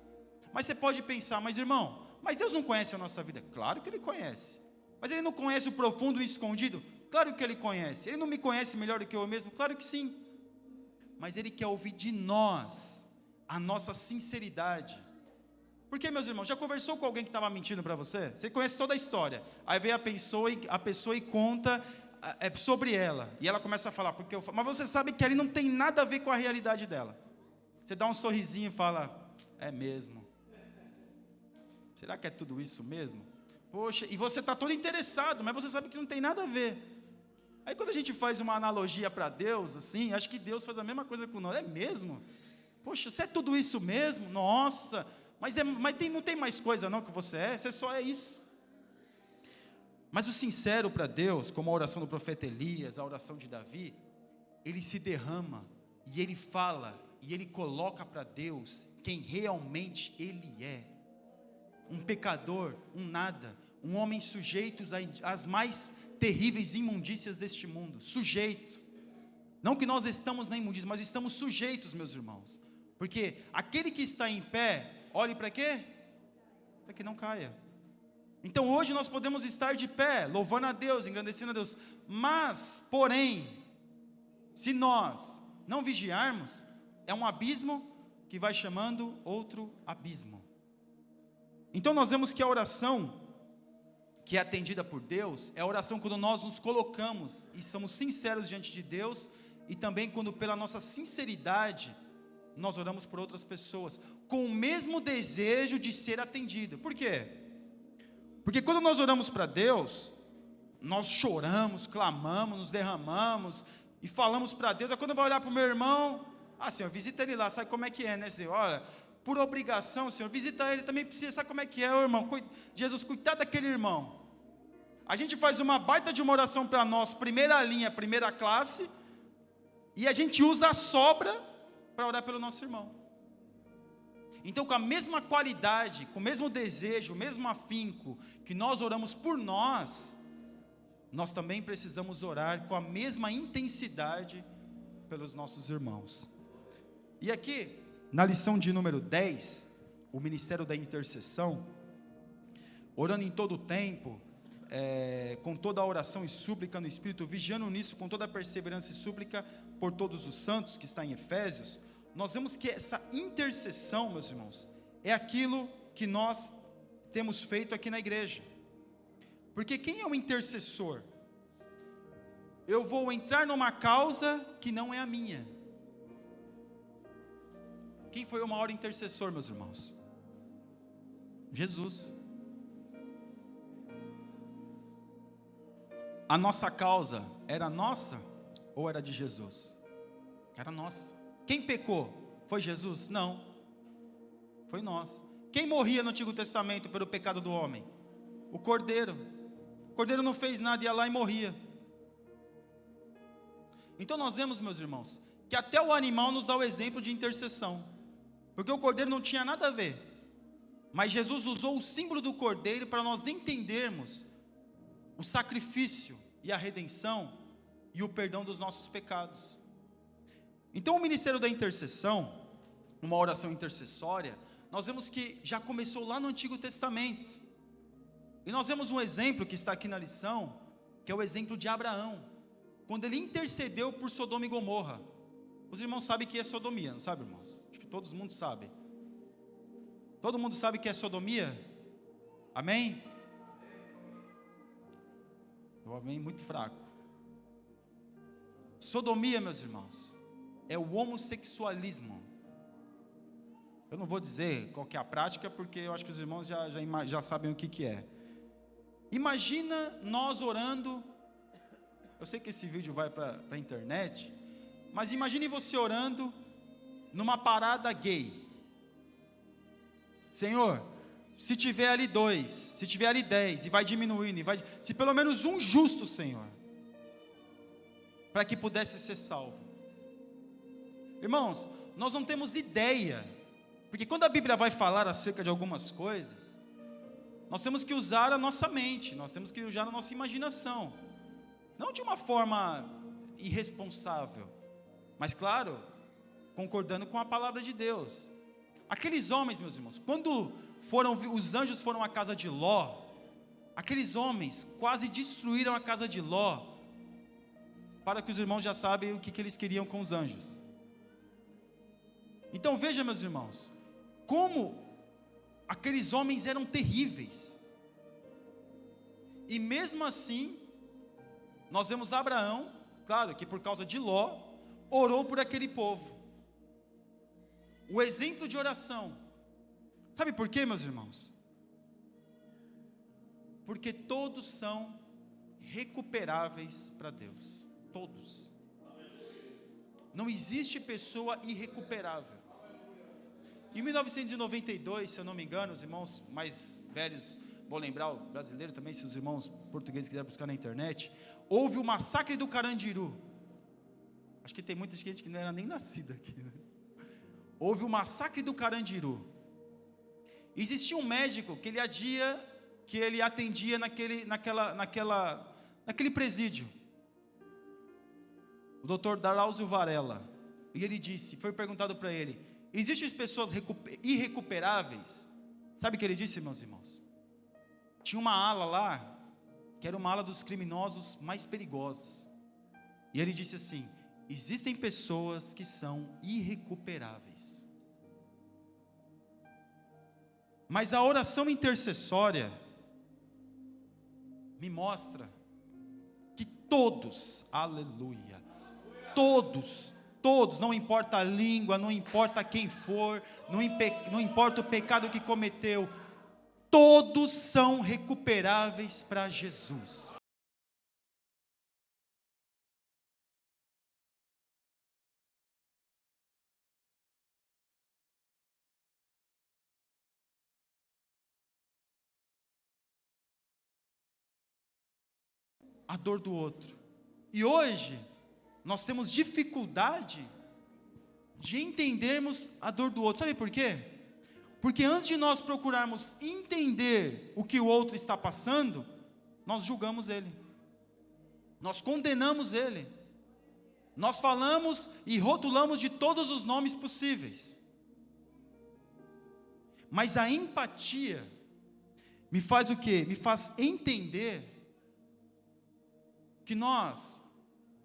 Mas você pode pensar, mas irmão, mas Deus não conhece a nossa vida? Claro que Ele conhece. Mas Ele não conhece o profundo e escondido? Claro que Ele conhece. Ele não me conhece melhor do que eu mesmo? Claro que sim. Mas Ele quer ouvir de nós a nossa sinceridade. Porque, meus irmãos, já conversou com alguém que estava mentindo para você? Você conhece toda a história. Aí vem a pessoa e conta sobre ela. E ela começa a falar, mas você sabe que ali não tem nada a ver com a realidade dela. Você dá um sorrisinho e fala, é mesmo. Será que é tudo isso mesmo? Poxa, e você está todo interessado, mas você sabe que não tem nada a ver. Aí quando a gente faz uma analogia para Deus, assim, acho que Deus faz a mesma coisa com nós. É mesmo? Poxa, você é tudo isso mesmo? Nossa, mas não tem mais coisa não que você só é isso. Mas o sincero para Deus, como a oração do profeta Elias, a oração de Davi, ele se derrama, e ele fala, e ele coloca para Deus quem realmente ele é. Um pecador, um nada, um homem sujeito às mais terríveis imundícias deste mundo, sujeito. Não que nós estamos na imundícia, mas estamos sujeitos, meus irmãos. Porque aquele que está em pé, olhe para quê? Para que não caia. Então hoje nós podemos estar de pé, louvando a Deus, engrandecendo a Deus. Mas, porém, se nós não vigiarmos, é um abismo que vai chamando outro abismo. Então nós vemos que a oração que é atendida por Deus é a oração quando nós nos colocamos e somos sinceros diante de Deus, e também quando pela nossa sinceridade nós oramos por outras pessoas, com o mesmo desejo de ser atendido. Por quê? Porque quando nós oramos para Deus, nós choramos, clamamos, nos derramamos e falamos para Deus. Aí quando eu vou olhar para o meu irmão, Senhor, visita ele lá, sabe como é que é, né, Senhor? Olha, por obrigação, Senhor, visita ele, também precisa, sabe como é que é, irmão? Jesus, cuidado daquele irmão. A gente faz uma baita de uma oração para nós, primeira linha, primeira classe, e a gente usa a sobra para orar pelo nosso irmão. Então, com a mesma qualidade, com o mesmo desejo, o mesmo afinco que nós oramos por nós, nós também precisamos orar com a mesma intensidade pelos nossos irmãos. E aqui, na lição de número 10, o ministério da intercessão, orando em todo o tempo, com toda a oração e súplica no Espírito, vigiando nisso com toda a perseverança e súplica por todos os santos, que está em Efésios, nós vemos que essa intercessão, meus irmãos, é aquilo que nós temos feito aqui na igreja. Porque quem é o intercessor? Eu vou entrar numa causa que não é a minha. Quem foi o maior intercessor, meus irmãos? Jesus. A nossa causa era nossa ou era de Jesus? Era nossa. Quem pecou? Foi Jesus? Não. Foi nós. Quem morria no Antigo Testamento pelo pecado do homem? O Cordeiro. O Cordeiro não fez nada, ia lá e morria. Então nós vemos, meus irmãos, que até o animal nos dá o exemplo de intercessão. Porque o Cordeiro não tinha nada a ver. Mas Jesus usou o símbolo do Cordeiro para nós entendermos o sacrifício e a redenção e o perdão dos nossos pecados. Então o ministério da intercessão, uma oração intercessória, nós vemos que já começou lá no Antigo Testamento. E nós vemos um exemplo que está aqui na lição, que é o exemplo de Abraão, quando ele intercedeu por Sodoma e Gomorra. Os irmãos sabem que é sodomia, não sabe, irmãos? Acho que todo mundo sabe. Todo mundo sabe que é sodomia? Amém? O amém muito fraco. Sodomia, meus irmãos, é o homossexualismo. Eu não vou dizer qual que é a prática, porque eu acho que os irmãos já sabem o que é. Imagina nós orando. Eu sei que esse vídeo vai para a internet, mas imagine você orando numa parada gay. Senhor, se tiver ali 2, se tiver ali 10, e vai diminuindo, se pelo menos um justo, Senhor, para que pudesse ser salvo. Irmãos, nós não temos ideia, porque quando a Bíblia vai falar acerca de algumas coisas, nós temos que usar a nossa mente, nós temos que usar a nossa imaginação, não de uma forma irresponsável, mas claro, concordando com a palavra de Deus. Aqueles homens, meus irmãos, quando os anjos foram à casa de Ló, aqueles homens quase destruíram a casa de Ló, para que os irmãos já sabem o que eles queriam com os anjos. Então veja, meus irmãos, como aqueles homens eram terríveis, e mesmo assim, nós vemos Abraão, claro que por causa de Ló, orou por aquele povo. O exemplo de oração. Sabe por quê, meus irmãos? Porque todos são recuperáveis para Deus. Todos. Não existe pessoa irrecuperável. Em 1992, se eu não me engano, os irmãos mais velhos vão lembrar, o brasileiro também, se os irmãos portugueses quiserem buscar na internet, houve o massacre do Carandiru. Acho que tem muita gente que não era nem nascida aqui, né? Houve o massacre do Carandiru. Existia um médico que ele atendia naquele presídio, o doutor Drauzio Varela. E ele disse, foi perguntado para ele: existem pessoas irrecuperáveis? Sabe o que ele disse, meus irmãos? Tinha uma ala lá, que era uma ala dos criminosos mais perigosos. E ele disse assim: existem pessoas que são irrecuperáveis. Mas a oração intercessória me mostra que todos, aleluia, todos, não importa a língua, não importa quem for, não importa o pecado que cometeu, todos são recuperáveis para Jesus. A dor do outro. E hoje nós temos dificuldade de entendermos a dor do outro. Sabe por quê? Porque antes de nós procurarmos entender o que o outro está passando, nós julgamos ele, nós condenamos ele, nós falamos e rotulamos de todos os nomes possíveis. Mas a empatia me faz o quê? Me faz entender que nós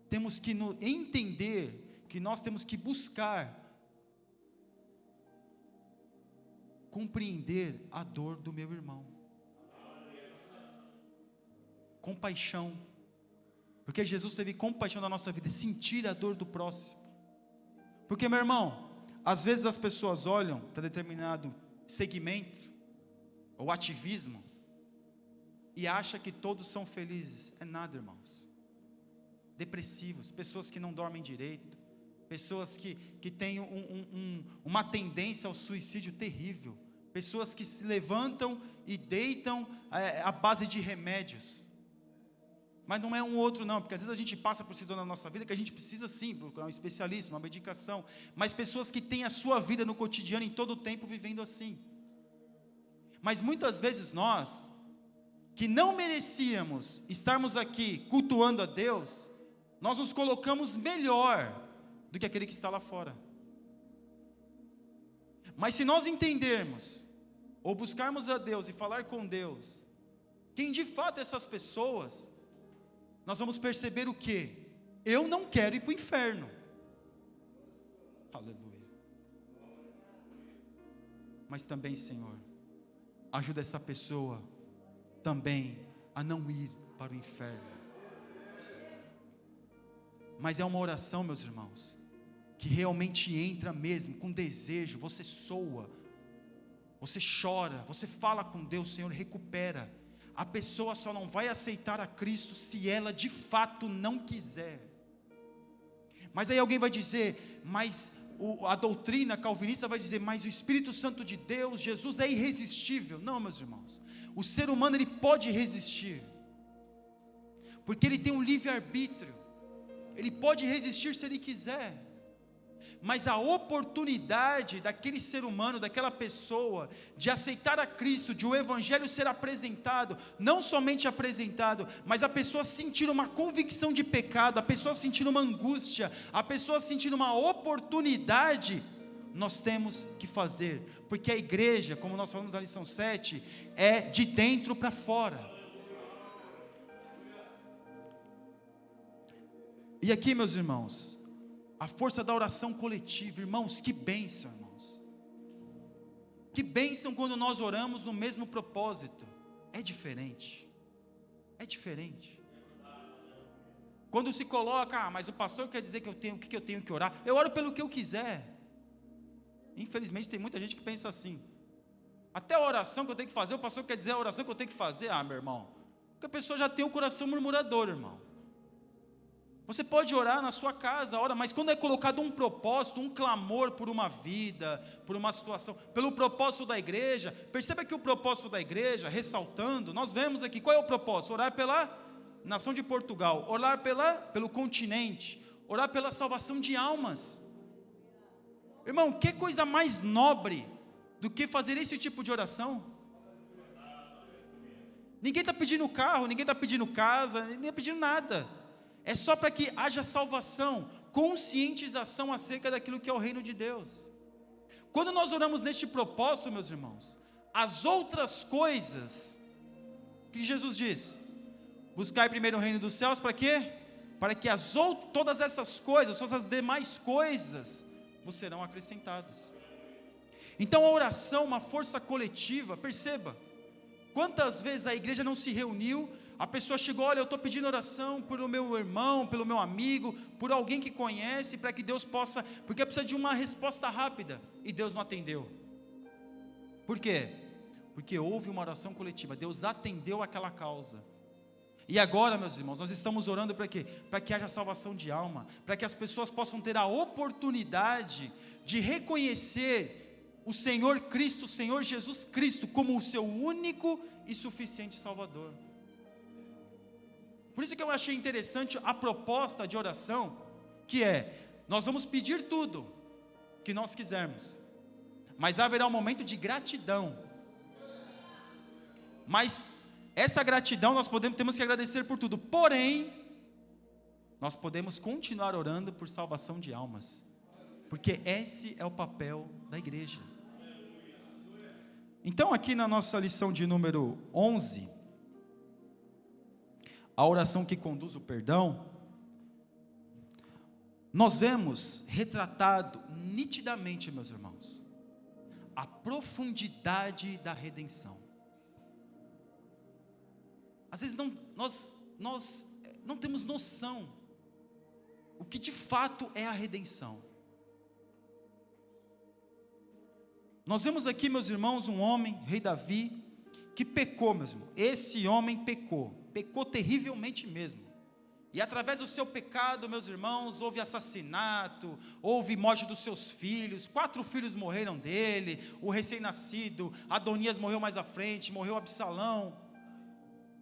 temos que entender, que nós temos que buscar compreender a dor do meu irmão. Compaixão. Porque Jesus teve compaixão da nossa vida, sentir a dor do próximo. Porque, meu irmão, às vezes as pessoas olham para determinado segmento ou ativismo e acham que todos são felizes. É nada, irmãos. Depressivos, pessoas que não dormem direito, pessoas que têm uma tendência ao suicídio terrível, pessoas que se levantam e deitam à base de remédios. Mas não é um outro não, porque às vezes a gente passa por situação na nossa vida que a gente precisa sim procurar um especialista, uma medicação, mas pessoas que têm a sua vida no cotidiano em todo o tempo vivendo assim. Mas muitas vezes nós, que não merecíamos estarmos aqui cultuando a Deus, nós nos colocamos melhor do que aquele que está lá fora. Mas se nós entendermos, ou buscarmos a Deus e falar com Deus, quem de fato essas pessoas, nós vamos perceber o quê? Eu não quero ir para o inferno. Aleluia. Mas também, Senhor, ajuda essa pessoa também a não ir para o inferno. Mas é uma oração, meus irmãos, que realmente entra mesmo com desejo. Você soa, você chora, você fala com Deus: Senhor, recupera. A pessoa só não vai aceitar a Cristo se ela de fato não quiser. Mas aí alguém vai dizer, mas a doutrina calvinista vai dizer, mas o Espírito Santo de Deus, Jesus é irresistível. Não, meus irmãos, o ser humano ele pode resistir, porque ele tem um livre-arbítrio. Ele pode resistir se ele quiser, mas a oportunidade daquele ser humano, daquela pessoa, de aceitar a Cristo, de o Evangelho ser apresentado, não somente apresentado, mas a pessoa sentir uma convicção de pecado, a pessoa sentir uma angústia, a pessoa sentir uma oportunidade, nós temos que fazer, porque a igreja, como nós falamos na lição 7, é de dentro para fora. E aqui, meus irmãos, a força da oração coletiva, irmãos, que bênção, irmãos. Que bênção quando nós oramos no mesmo propósito. É diferente. É diferente. Quando se coloca, mas o pastor quer dizer que o que eu tenho que orar? Eu oro pelo que eu quiser. Infelizmente tem muita gente que pensa assim. Até a oração que eu tenho que fazer, o pastor quer dizer a oração que eu tenho que fazer. Ah, meu irmão, porque a pessoa já tem o coração murmurador, irmão. Você pode orar na sua casa, ora, mas quando é colocado um propósito, um clamor por uma vida, por uma situação, pelo propósito da igreja, perceba que o propósito da igreja, ressaltando, nós vemos aqui, qual é o propósito? Orar pela nação de Portugal, orar pelo continente, orar pela salvação de almas. Irmão, que coisa mais nobre do que fazer esse tipo de oração? Ninguém está pedindo carro, ninguém está pedindo casa, ninguém está pedindo nada. É só para que haja salvação, conscientização acerca daquilo que é o reino de Deus. Quando nós oramos neste propósito, meus irmãos, as outras coisas, o que Jesus diz? Buscar primeiro o reino dos céus, para quê? Para que todas essas coisas, todas as demais coisas, vos serão acrescentadas. Então a oração, uma força coletiva, perceba, quantas vezes a igreja não se reuniu, a pessoa chegou, olha, eu estou pedindo oração pelo meu irmão, pelo meu amigo, por alguém que conhece, para que Deus possa, porque precisa de uma resposta rápida, e Deus não atendeu. Por quê? Porque houve uma oração coletiva, Deus atendeu aquela causa. E agora, meus irmãos, nós estamos orando para quê? Para que haja salvação de alma, para que as pessoas possam ter a oportunidade de reconhecer o Senhor Cristo, o Senhor Jesus Cristo, como o seu único e suficiente Salvador. Por isso que eu achei interessante a proposta de oração, que é, nós vamos pedir tudo que nós quisermos, mas haverá um momento de gratidão. Mas essa gratidão temos que agradecer por tudo, porém, nós podemos continuar orando por salvação de almas, porque esse é o papel da igreja. Então aqui na nossa lição de número 11, a oração que conduz o perdão, nós vemos retratado nitidamente, meus irmãos, a profundidade da redenção. Às vezes nós não temos noção o que de fato é a redenção. Nós vemos aqui, meus irmãos, um homem, rei Davi, que pecou, meus irmãos. Esse homem pecou terrivelmente mesmo. E através do seu pecado, meus irmãos, houve assassinato, houve morte dos seus filhos, 4 filhos morreram dele, o recém-nascido, Adonias morreu mais à frente, morreu Absalão,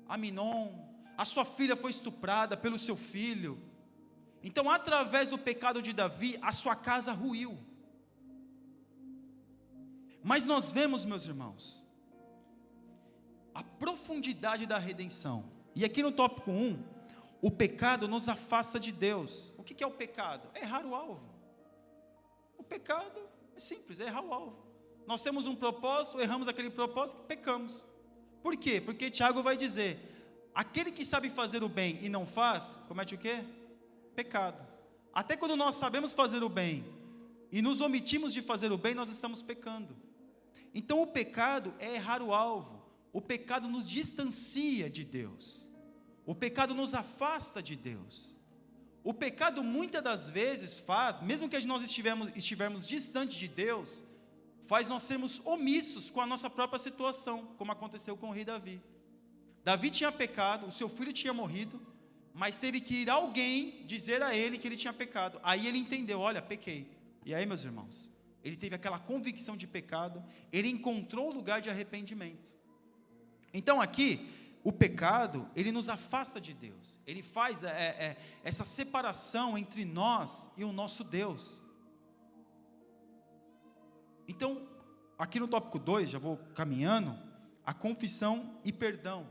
Aminon, a sua filha foi estuprada pelo seu filho. Então, através do pecado de Davi, a sua casa ruiu. Mas nós vemos, meus irmãos, a profundidade da redenção. E aqui no tópico 1, o pecado nos afasta de Deus. O que é o pecado? É errar o alvo. O pecado é simples, é errar o alvo. Nós temos um propósito, erramos aquele propósito, pecamos. Por quê? Porque Tiago vai dizer, aquele que sabe fazer o bem e não faz, comete o quê? Pecado. Até quando nós sabemos fazer o bem e nos omitimos de fazer o bem, nós estamos pecando. Então o pecado é errar o alvo. O pecado nos distancia de Deus. O pecado nos afasta de Deus. O pecado muitas das vezes faz, mesmo que nós estivermos distante de Deus, faz nós sermos omissos com a nossa própria situação, como aconteceu com o rei Davi. Davi tinha pecado, o seu filho tinha morrido, mas teve que ir alguém dizer a ele que ele tinha pecado. Aí ele entendeu, olha, pequei. E aí, meus irmãos, ele teve aquela convicção de pecado, ele encontrou o lugar de arrependimento. Então aqui, o pecado, ele nos afasta de Deus, ele faz essa separação entre nós e o nosso Deus. Então, aqui no tópico 2, já vou caminhando, a confissão e perdão.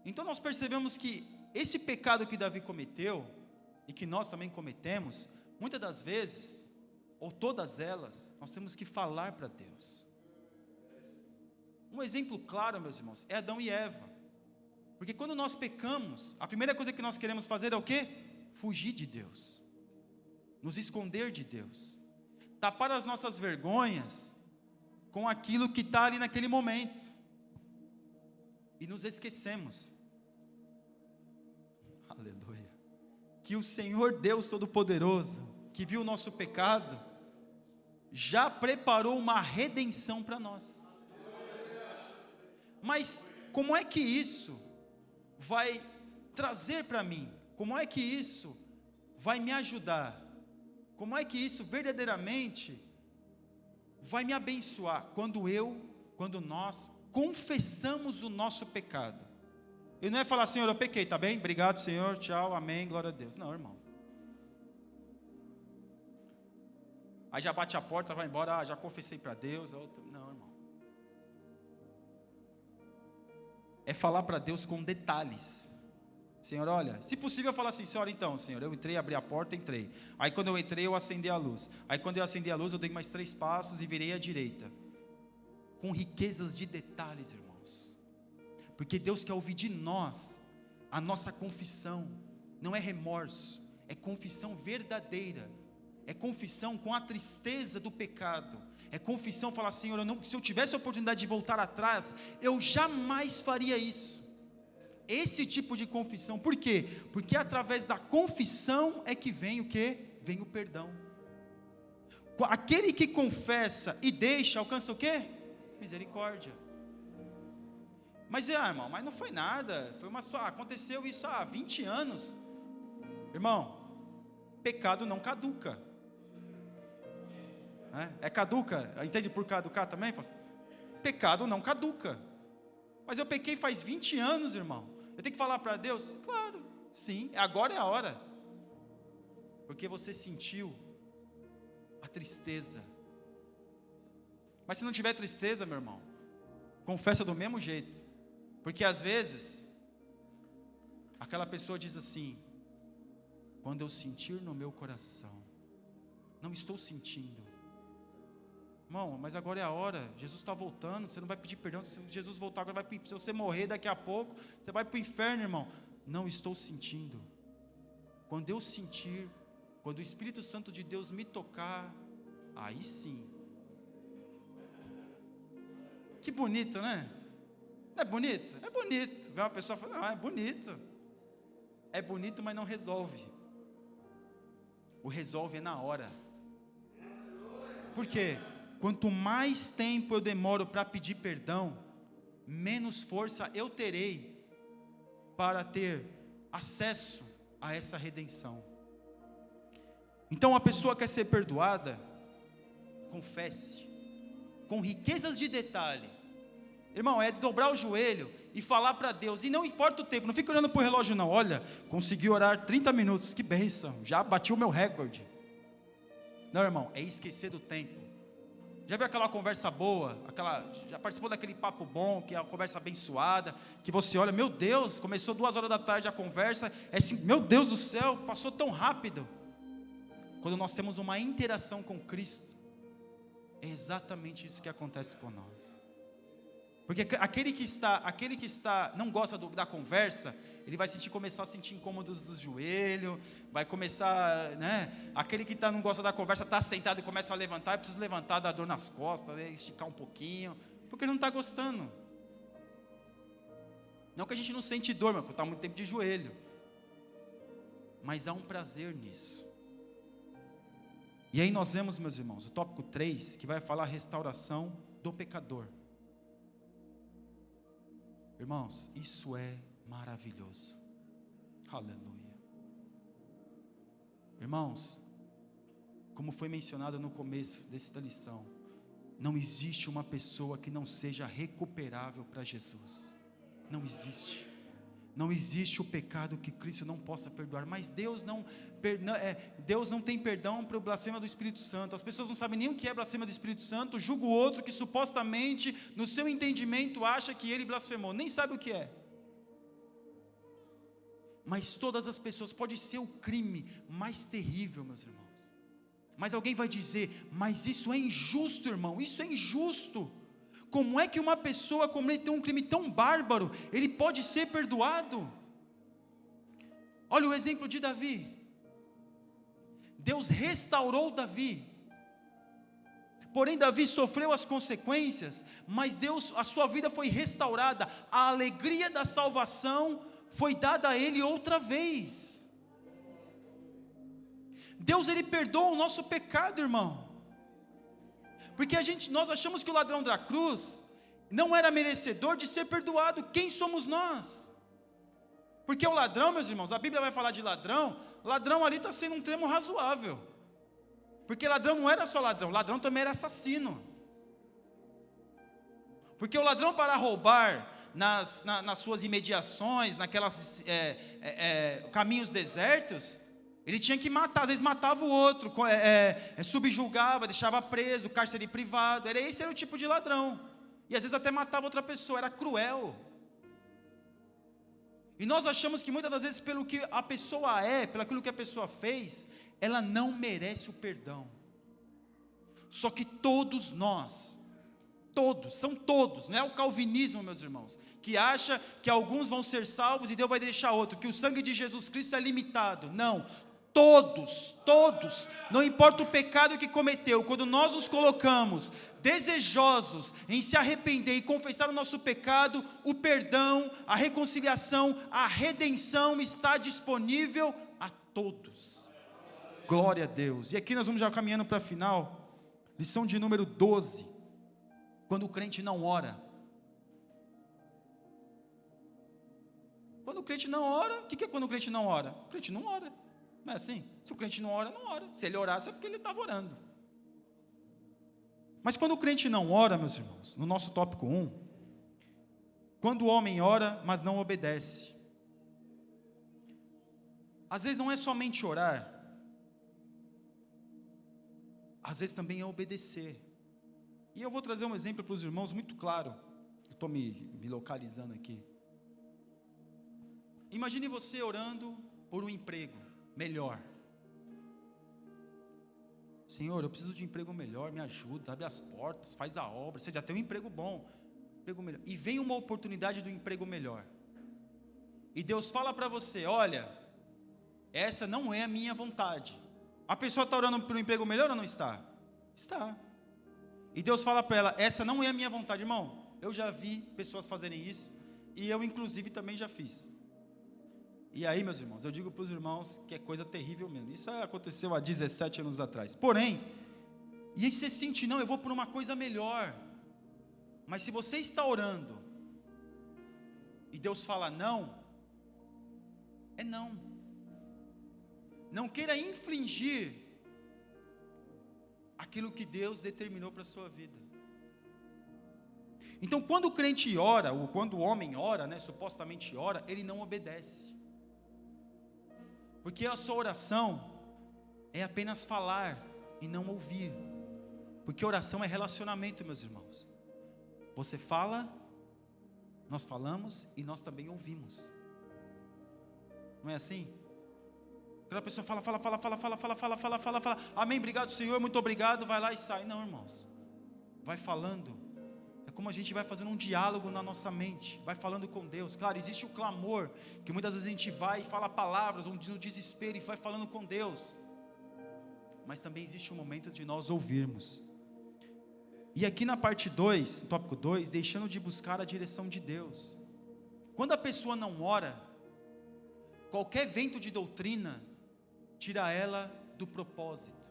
Então nós percebemos que esse pecado que Davi cometeu, e que nós também cometemos, muitas das vezes, ou todas elas, nós temos que falar para Deus. Um exemplo claro, meus irmãos, é Adão e Eva. Porque quando nós pecamos, a primeira coisa que nós queremos fazer é o quê? Fugir de Deus. Nos esconder de Deus. Tapar as nossas vergonhas com aquilo que está ali naquele momento. E nos esquecemos. Aleluia. Que o Senhor Deus Todo-Poderoso, que viu o nosso pecado, já preparou uma redenção para nós. Mas como é que isso vai trazer para mim? Como é que isso vai me ajudar? Como é que isso verdadeiramente vai me abençoar? Quando nós confessamos o nosso pecado. Ele não é falar, Senhor, eu pequei, tá bem? Obrigado, Senhor, tchau, amém, glória a Deus. Não, irmão. Aí já bate a porta, vai embora, já confessei para Deus. Não, irmão. É falar para Deus com detalhes. Senhor, olha, se possível eu falar assim, Senhor, então, Senhor, eu entrei, abri a porta, entrei. Aí quando eu entrei, eu acendi a luz. Aí quando eu acendi a luz, eu dei mais 3 passos e virei à direita. Com riquezas de detalhes, irmãos. Porque Deus quer ouvir de nós a nossa confissão. Não é remorso, é confissão verdadeira. É confissão com a tristeza do pecado. É confissão falar, Senhor, se eu tivesse a oportunidade de voltar atrás, eu jamais faria isso. Esse tipo de confissão, por quê? Porque através da confissão é que vem o quê? Vem o perdão. Aquele que confessa e deixa, alcança o quê? Misericórdia. Mas, irmão, mas não foi nada, foi uma situação, aconteceu isso há 20 anos. Irmão, pecado não caduca. É caduca? Entende por caducar também, pastor? Pecado não caduca. Mas eu pequei faz 20 anos, irmão. Eu tenho que falar para Deus? Claro, sim, agora é a hora. Porque você sentiu a tristeza. Mas se não tiver tristeza, meu irmão, confessa do mesmo jeito. Porque às vezes, aquela pessoa diz assim, quando eu sentir no meu coração, não estou sentindo. Irmão, mas agora é a hora, Jesus está voltando, você não vai pedir perdão, se Jesus voltar agora, se você morrer daqui a pouco, você vai para o inferno, irmão. Não estou sentindo. Quando eu sentir, quando o Espírito Santo de Deus me tocar, aí sim. Que bonito, né? Não é bonito? É bonito. Vê uma pessoa falando, não, é bonito. É bonito, mas não resolve. O resolve é na hora. Por quê? Quanto mais tempo eu demoro para pedir perdão, menos força eu terei para ter acesso a essa redenção. Então a pessoa quer ser perdoada, confesse, com riquezas de detalhe. Irmão, é dobrar o joelho e falar para Deus, e não importa o tempo, não fica olhando para o relógio não, olha, consegui orar 30 minutos, que bênção, já bati o meu recorde. Não, irmão, é esquecer do tempo. Já viu aquela conversa boa, já participou daquele papo bom, que é uma conversa abençoada, que você olha, meu Deus, começou 2 horas da tarde a conversa, é assim, meu Deus do céu, passou tão rápido. Quando nós temos uma interação com Cristo, é exatamente isso que acontece com nós. Porque aquele que está não gosta da conversa, ele vai começar a sentir incômodos do joelho, vai começar, né? Aquele que não gosta da conversa, está sentado e começa a levantar, precisa levantar, dar dor nas costas, né? Esticar um pouquinho, porque ele não está gostando. Não que a gente não sente dor, mas está muito tempo de joelho. Mas há um prazer nisso. E aí nós vemos, meus irmãos, o tópico 3, que vai falar a restauração do pecador. Irmãos, isso é maravilhoso. Aleluia. Irmãos, como foi mencionado no começo desta lição, não existe uma pessoa que não seja recuperável para Jesus. Não existe. Não existe o pecado que Cristo não possa perdoar. Mas Deus não tem perdão para o blasfema do Espírito Santo. As pessoas não sabem nem o que é blasfema do Espírito Santo. Julga o outro que supostamente, no seu entendimento, acha que ele blasfemou. Nem sabe o que é. Mas todas as pessoas, pode ser o crime mais terrível, meus irmãos. Mas alguém vai dizer, mas isso é injusto, irmão. Isso é injusto. Como é que uma pessoa cometeu um crime tão bárbaro, ele pode ser perdoado? Olha o exemplo de Davi. Deus restaurou Davi. Porém Davi sofreu as consequências, mas a sua vida foi restaurada. A alegria da salvação foi dada a ele outra vez. Deus, ele perdoa o nosso pecado, irmão. Porque nós achamos que o ladrão da cruz, não era merecedor de ser perdoado. Quem somos nós? Porque o ladrão, meus irmãos, a Bíblia vai falar de ladrão, ladrão ali está sendo um termo razoável. Porque ladrão não era só ladrão também era assassino. Porque o ladrão, para roubar nas suas imediações, naquelas caminhos desertos, ele tinha que matar, às vezes matava o outro, subjugava, deixava preso, cárcere privado. Esse era o tipo de ladrão. E às vezes até matava outra pessoa, era cruel. E nós achamos que muitas das vezes, pelo que a pessoa pelo aquilo que a pessoa fez, ela não merece o perdão. Só que todos nós, são todos, não é o calvinismo, meus irmãos, que acha que alguns vão ser salvos e Deus vai deixar outro, que o sangue de Jesus Cristo é limitado. Não, todos, não importa o pecado que cometeu, quando nós nos colocamos desejosos em se arrepender e confessar o nosso pecado, o perdão, a reconciliação, a redenção está disponível a todos. Glória a Deus. E aqui nós vamos já caminhando para a final, lição de número 12, quando o crente não ora. Quando o crente não ora, o que é quando o crente não ora? O crente não ora. Não é assim? Se o crente não ora, não ora. Se ele orasse é porque ele estava orando. Mas quando o crente não ora, meus irmãos, no nosso tópico 1, quando o homem ora, mas não obedece. Às vezes não é somente orar, às vezes também é obedecer. E eu vou trazer um exemplo para os irmãos muito claro. Eu estou me localizando aqui. Imagine você orando por um emprego melhor. Senhor, eu preciso de um emprego melhor, me ajuda, abre as portas, faz a obra. Você já tem um emprego bom, emprego melhor. E vem uma oportunidade do emprego melhor. E Deus fala para você, olha, essa não é a minha vontade. A pessoa está orando por um emprego melhor ou não está? Está. E Deus fala para ela, essa não é a minha vontade. Irmão, eu já vi pessoas fazerem isso, e eu inclusive também já fiz. E aí, meus irmãos, eu digo para os irmãos que é coisa terrível mesmo. Isso aconteceu há 17 anos atrás. Porém, e aí você sente, não, eu vou por uma coisa melhor. Mas se você está orando, e Deus fala não, é não. Não queira infringir aquilo que Deus determinou para a sua vida. Então, quando o crente ora, ou quando o homem ora, supostamente ora, ele não obedece. Porque a sua oração é apenas falar e não ouvir. Porque oração é relacionamento, meus irmãos. Você fala, nós falamos e nós também ouvimos. Não é assim? Aquela pessoa fala. Amém, obrigado Senhor, muito obrigado, vai lá e sai. Não, irmãos. Vai falando. É como a gente vai fazendo um diálogo na nossa mente, vai falando com Deus. Claro, existe o clamor, que muitas vezes a gente vai e fala palavras, ou no desespero, e vai falando com Deus. Mas também existe um momento de nós ouvirmos. E aqui na parte 2, tópico 2, deixando de buscar a direção de Deus. Quando a pessoa não ora, qualquer vento de doutrina tira ela do propósito.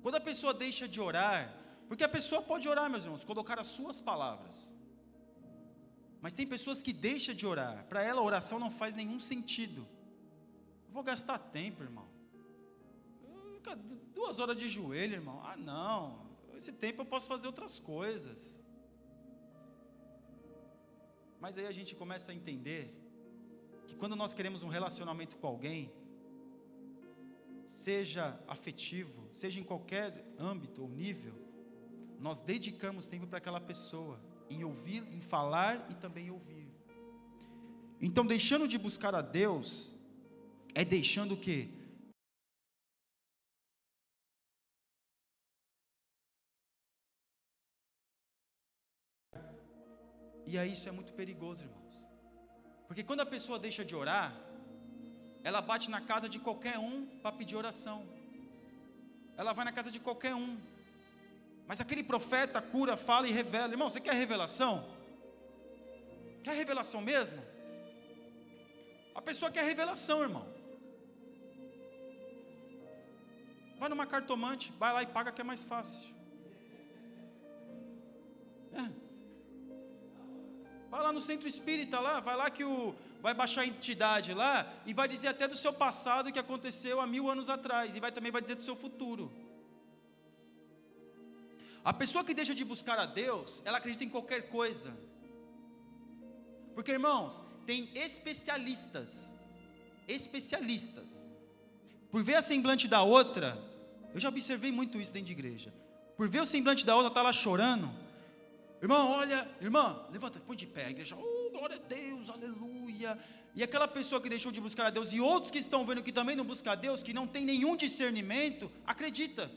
Quando a pessoa deixa de orar, porque a pessoa pode orar, meus irmãos, colocar as suas palavras. Mas tem pessoas que deixam de orar. Para ela a oração não faz nenhum sentido. Eu vou gastar tempo, irmão. Eu vou ficar 2 horas de joelho, irmão. Ah, não. Esse tempo eu posso fazer outras coisas. Mas aí a gente começa a entender que quando nós queremos um relacionamento com alguém, seja afetivo, seja em qualquer âmbito ou nível, nós dedicamos tempo para aquela pessoa, em ouvir, em falar e também ouvir. Então, deixando de buscar a Deus, é deixando o quê? E aí isso é muito perigoso, irmãos. Porque quando a pessoa deixa de orar, ela bate na casa de qualquer um para pedir oração. Ela vai na casa de qualquer um. Mas aquele profeta cura, fala e revela. Irmão, você quer revelação? Quer revelação mesmo? A pessoa quer revelação, irmão. Vai numa cartomante, vai lá e paga que é mais fácil. lá no centro espírita, lá, vai lá que vai baixar a entidade lá, e vai dizer até do seu passado que aconteceu há 1000 anos atrás, e também vai dizer do seu futuro. A pessoa que deixa de buscar a Deus, ela acredita em qualquer coisa. Porque, irmãos, tem especialistas, por ver a semblante da outra, eu já observei muito isso dentro de igreja, por ver o semblante da outra, tá lá chorando, irmão, olha, irmã, levanta, põe de pé, a igreja, glória a Deus, aleluia, e aquela pessoa que deixou de buscar a Deus, e outros que estão vendo que também não buscam a Deus, que não tem nenhum discernimento, acredita.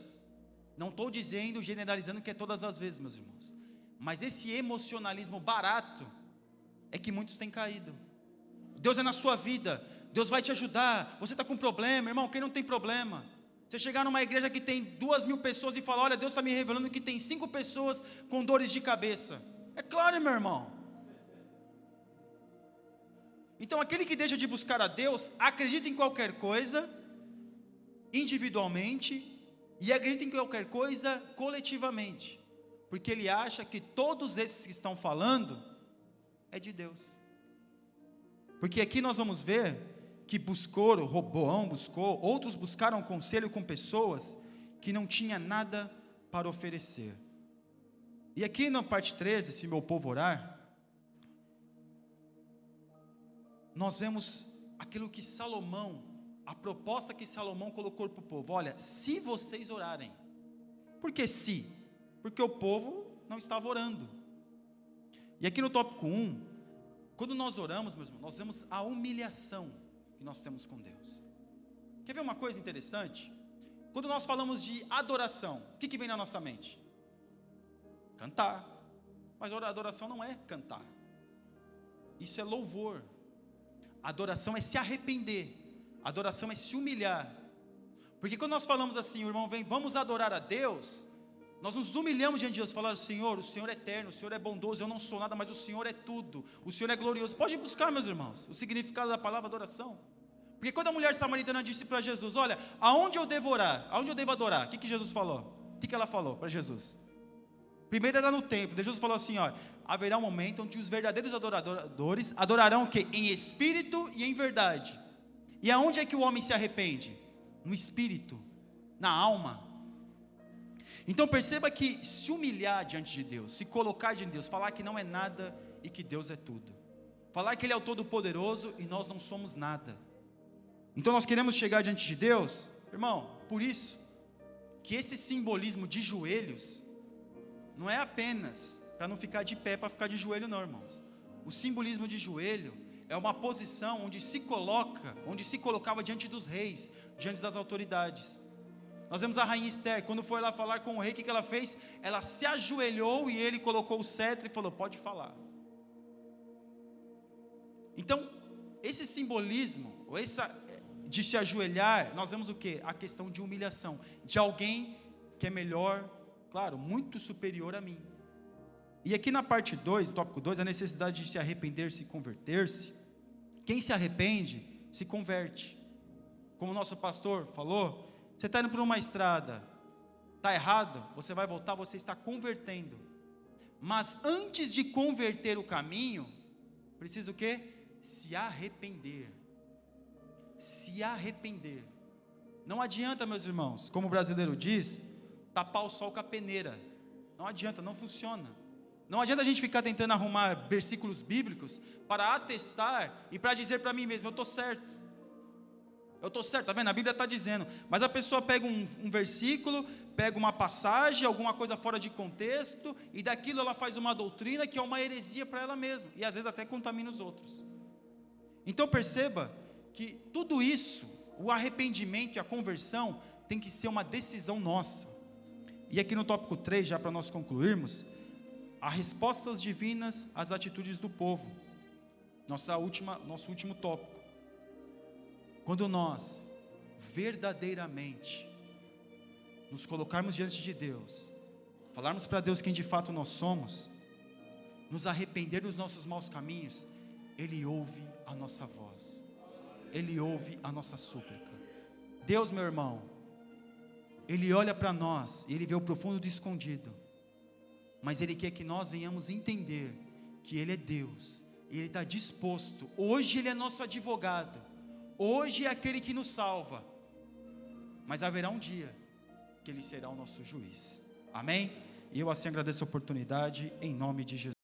Não estou dizendo, generalizando que é todas as vezes, meus irmãos, mas esse emocionalismo barato, é que muitos têm caído. Deus é na sua vida, Deus vai te ajudar, você está com problema, irmão, quem não tem problema? Você chegar numa igreja que tem 2.000 pessoas e falar, olha, Deus está me revelando que tem 5 pessoas com dores de cabeça, é claro, meu irmão. Então aquele que deixa de buscar a Deus, acredita em qualquer coisa, individualmente, e acredita em qualquer coisa coletivamente, porque ele acha que todos esses que estão falando é de Deus. Porque aqui nós vamos ver que Roboão buscou, outros buscaram conselho com pessoas que não tinham nada para oferecer. E aqui na parte 13, se meu povo orar, nós vemos aquilo que Salomão, a proposta que Salomão colocou para o povo, olha, se vocês orarem, por que se? Porque o povo não estava orando. E aqui no tópico 1, quando nós oramos, meus irmãos, nós vemos a humilhação que nós temos com Deus. Quer ver uma coisa interessante? Quando nós falamos de adoração, o que vem na nossa mente? Cantar. Mas adoração não é cantar. Isso é louvor. Adoração é se arrepender. Adoração é se humilhar. Porque quando nós falamos assim, o irmão vem, vamos adorar a Deus, nós nos humilhamos diante de Deus, falar, Senhor, o Senhor é eterno, o Senhor é bondoso, eu não sou nada, mas o Senhor é tudo, o Senhor é glorioso. Pode buscar, meus irmãos, o significado da palavra adoração. Porque quando a mulher samaritana disse para Jesus, olha, aonde eu devo orar? Aonde eu devo adorar? O que Jesus falou? O que ela falou para Jesus? Primeiro era no templo. Jesus falou assim, olha, haverá um momento onde os verdadeiros adoradores adorarão o quê? Em espírito e em verdade. E aonde é que o homem se arrepende? No espírito, na alma. Então perceba que se humilhar diante de Deus, se colocar diante de Deus, falar que não é nada e que Deus é tudo, falar que Ele é o Todo-Poderoso e nós não somos nada. Então nós queremos chegar diante de Deus, irmão, por isso que esse simbolismo de joelhos não é apenas para não ficar de pé, para ficar de joelho não, irmãos. O simbolismo de joelho é uma posição onde se colocava diante dos reis, diante das autoridades. Nós vemos a rainha Esther, quando foi lá falar com o rei, o que ela fez? Ela se ajoelhou e ele colocou o cetro e falou, pode falar. Então, esse simbolismo, de se ajoelhar, nós vemos o quê? A questão de humilhação, de alguém que é melhor, claro, muito superior a mim. E aqui na parte 2, tópico 2, a necessidade de se arrepender, se converter-se. Quem se arrepende, se converte. Como o nosso pastor falou, você está indo por uma estrada, está errado, você vai voltar, você está convertendo. Mas antes de converter o caminho, precisa o quê? Se arrepender. Se arrepender. Não adianta, meus irmãos, como o brasileiro diz, tapar o sol com a peneira. Não adianta, não funciona. Não adianta a gente ficar tentando arrumar versículos bíblicos para atestar e para dizer para mim mesmo, eu estou certo. Eu estou certo, está vendo? A Bíblia está dizendo. Mas a pessoa pega um versículo, pega uma passagem, alguma coisa fora de contexto, e daquilo ela faz uma doutrina que é uma heresia para ela mesma. E às vezes até contamina os outros. Então perceba que tudo isso, o arrependimento e a conversão, tem que ser uma decisão nossa. E aqui no tópico 3, já para nós concluirmos, as respostas divinas às atitudes do povo. Nosso último tópico. Quando nós verdadeiramente nos colocarmos diante de Deus, falarmos para Deus quem de fato nós somos, nos arrepender dos nossos maus caminhos, Ele ouve a nossa voz, Ele ouve a nossa súplica. Deus, meu irmão, Ele olha para nós e Ele vê o profundo do escondido, mas Ele quer que nós venhamos entender que Ele é Deus, e Ele está disposto. Hoje Ele é nosso advogado, hoje é aquele que nos salva, mas haverá um dia que Ele será o nosso juiz. Amém? E eu assim agradeço a oportunidade, em nome de Jesus.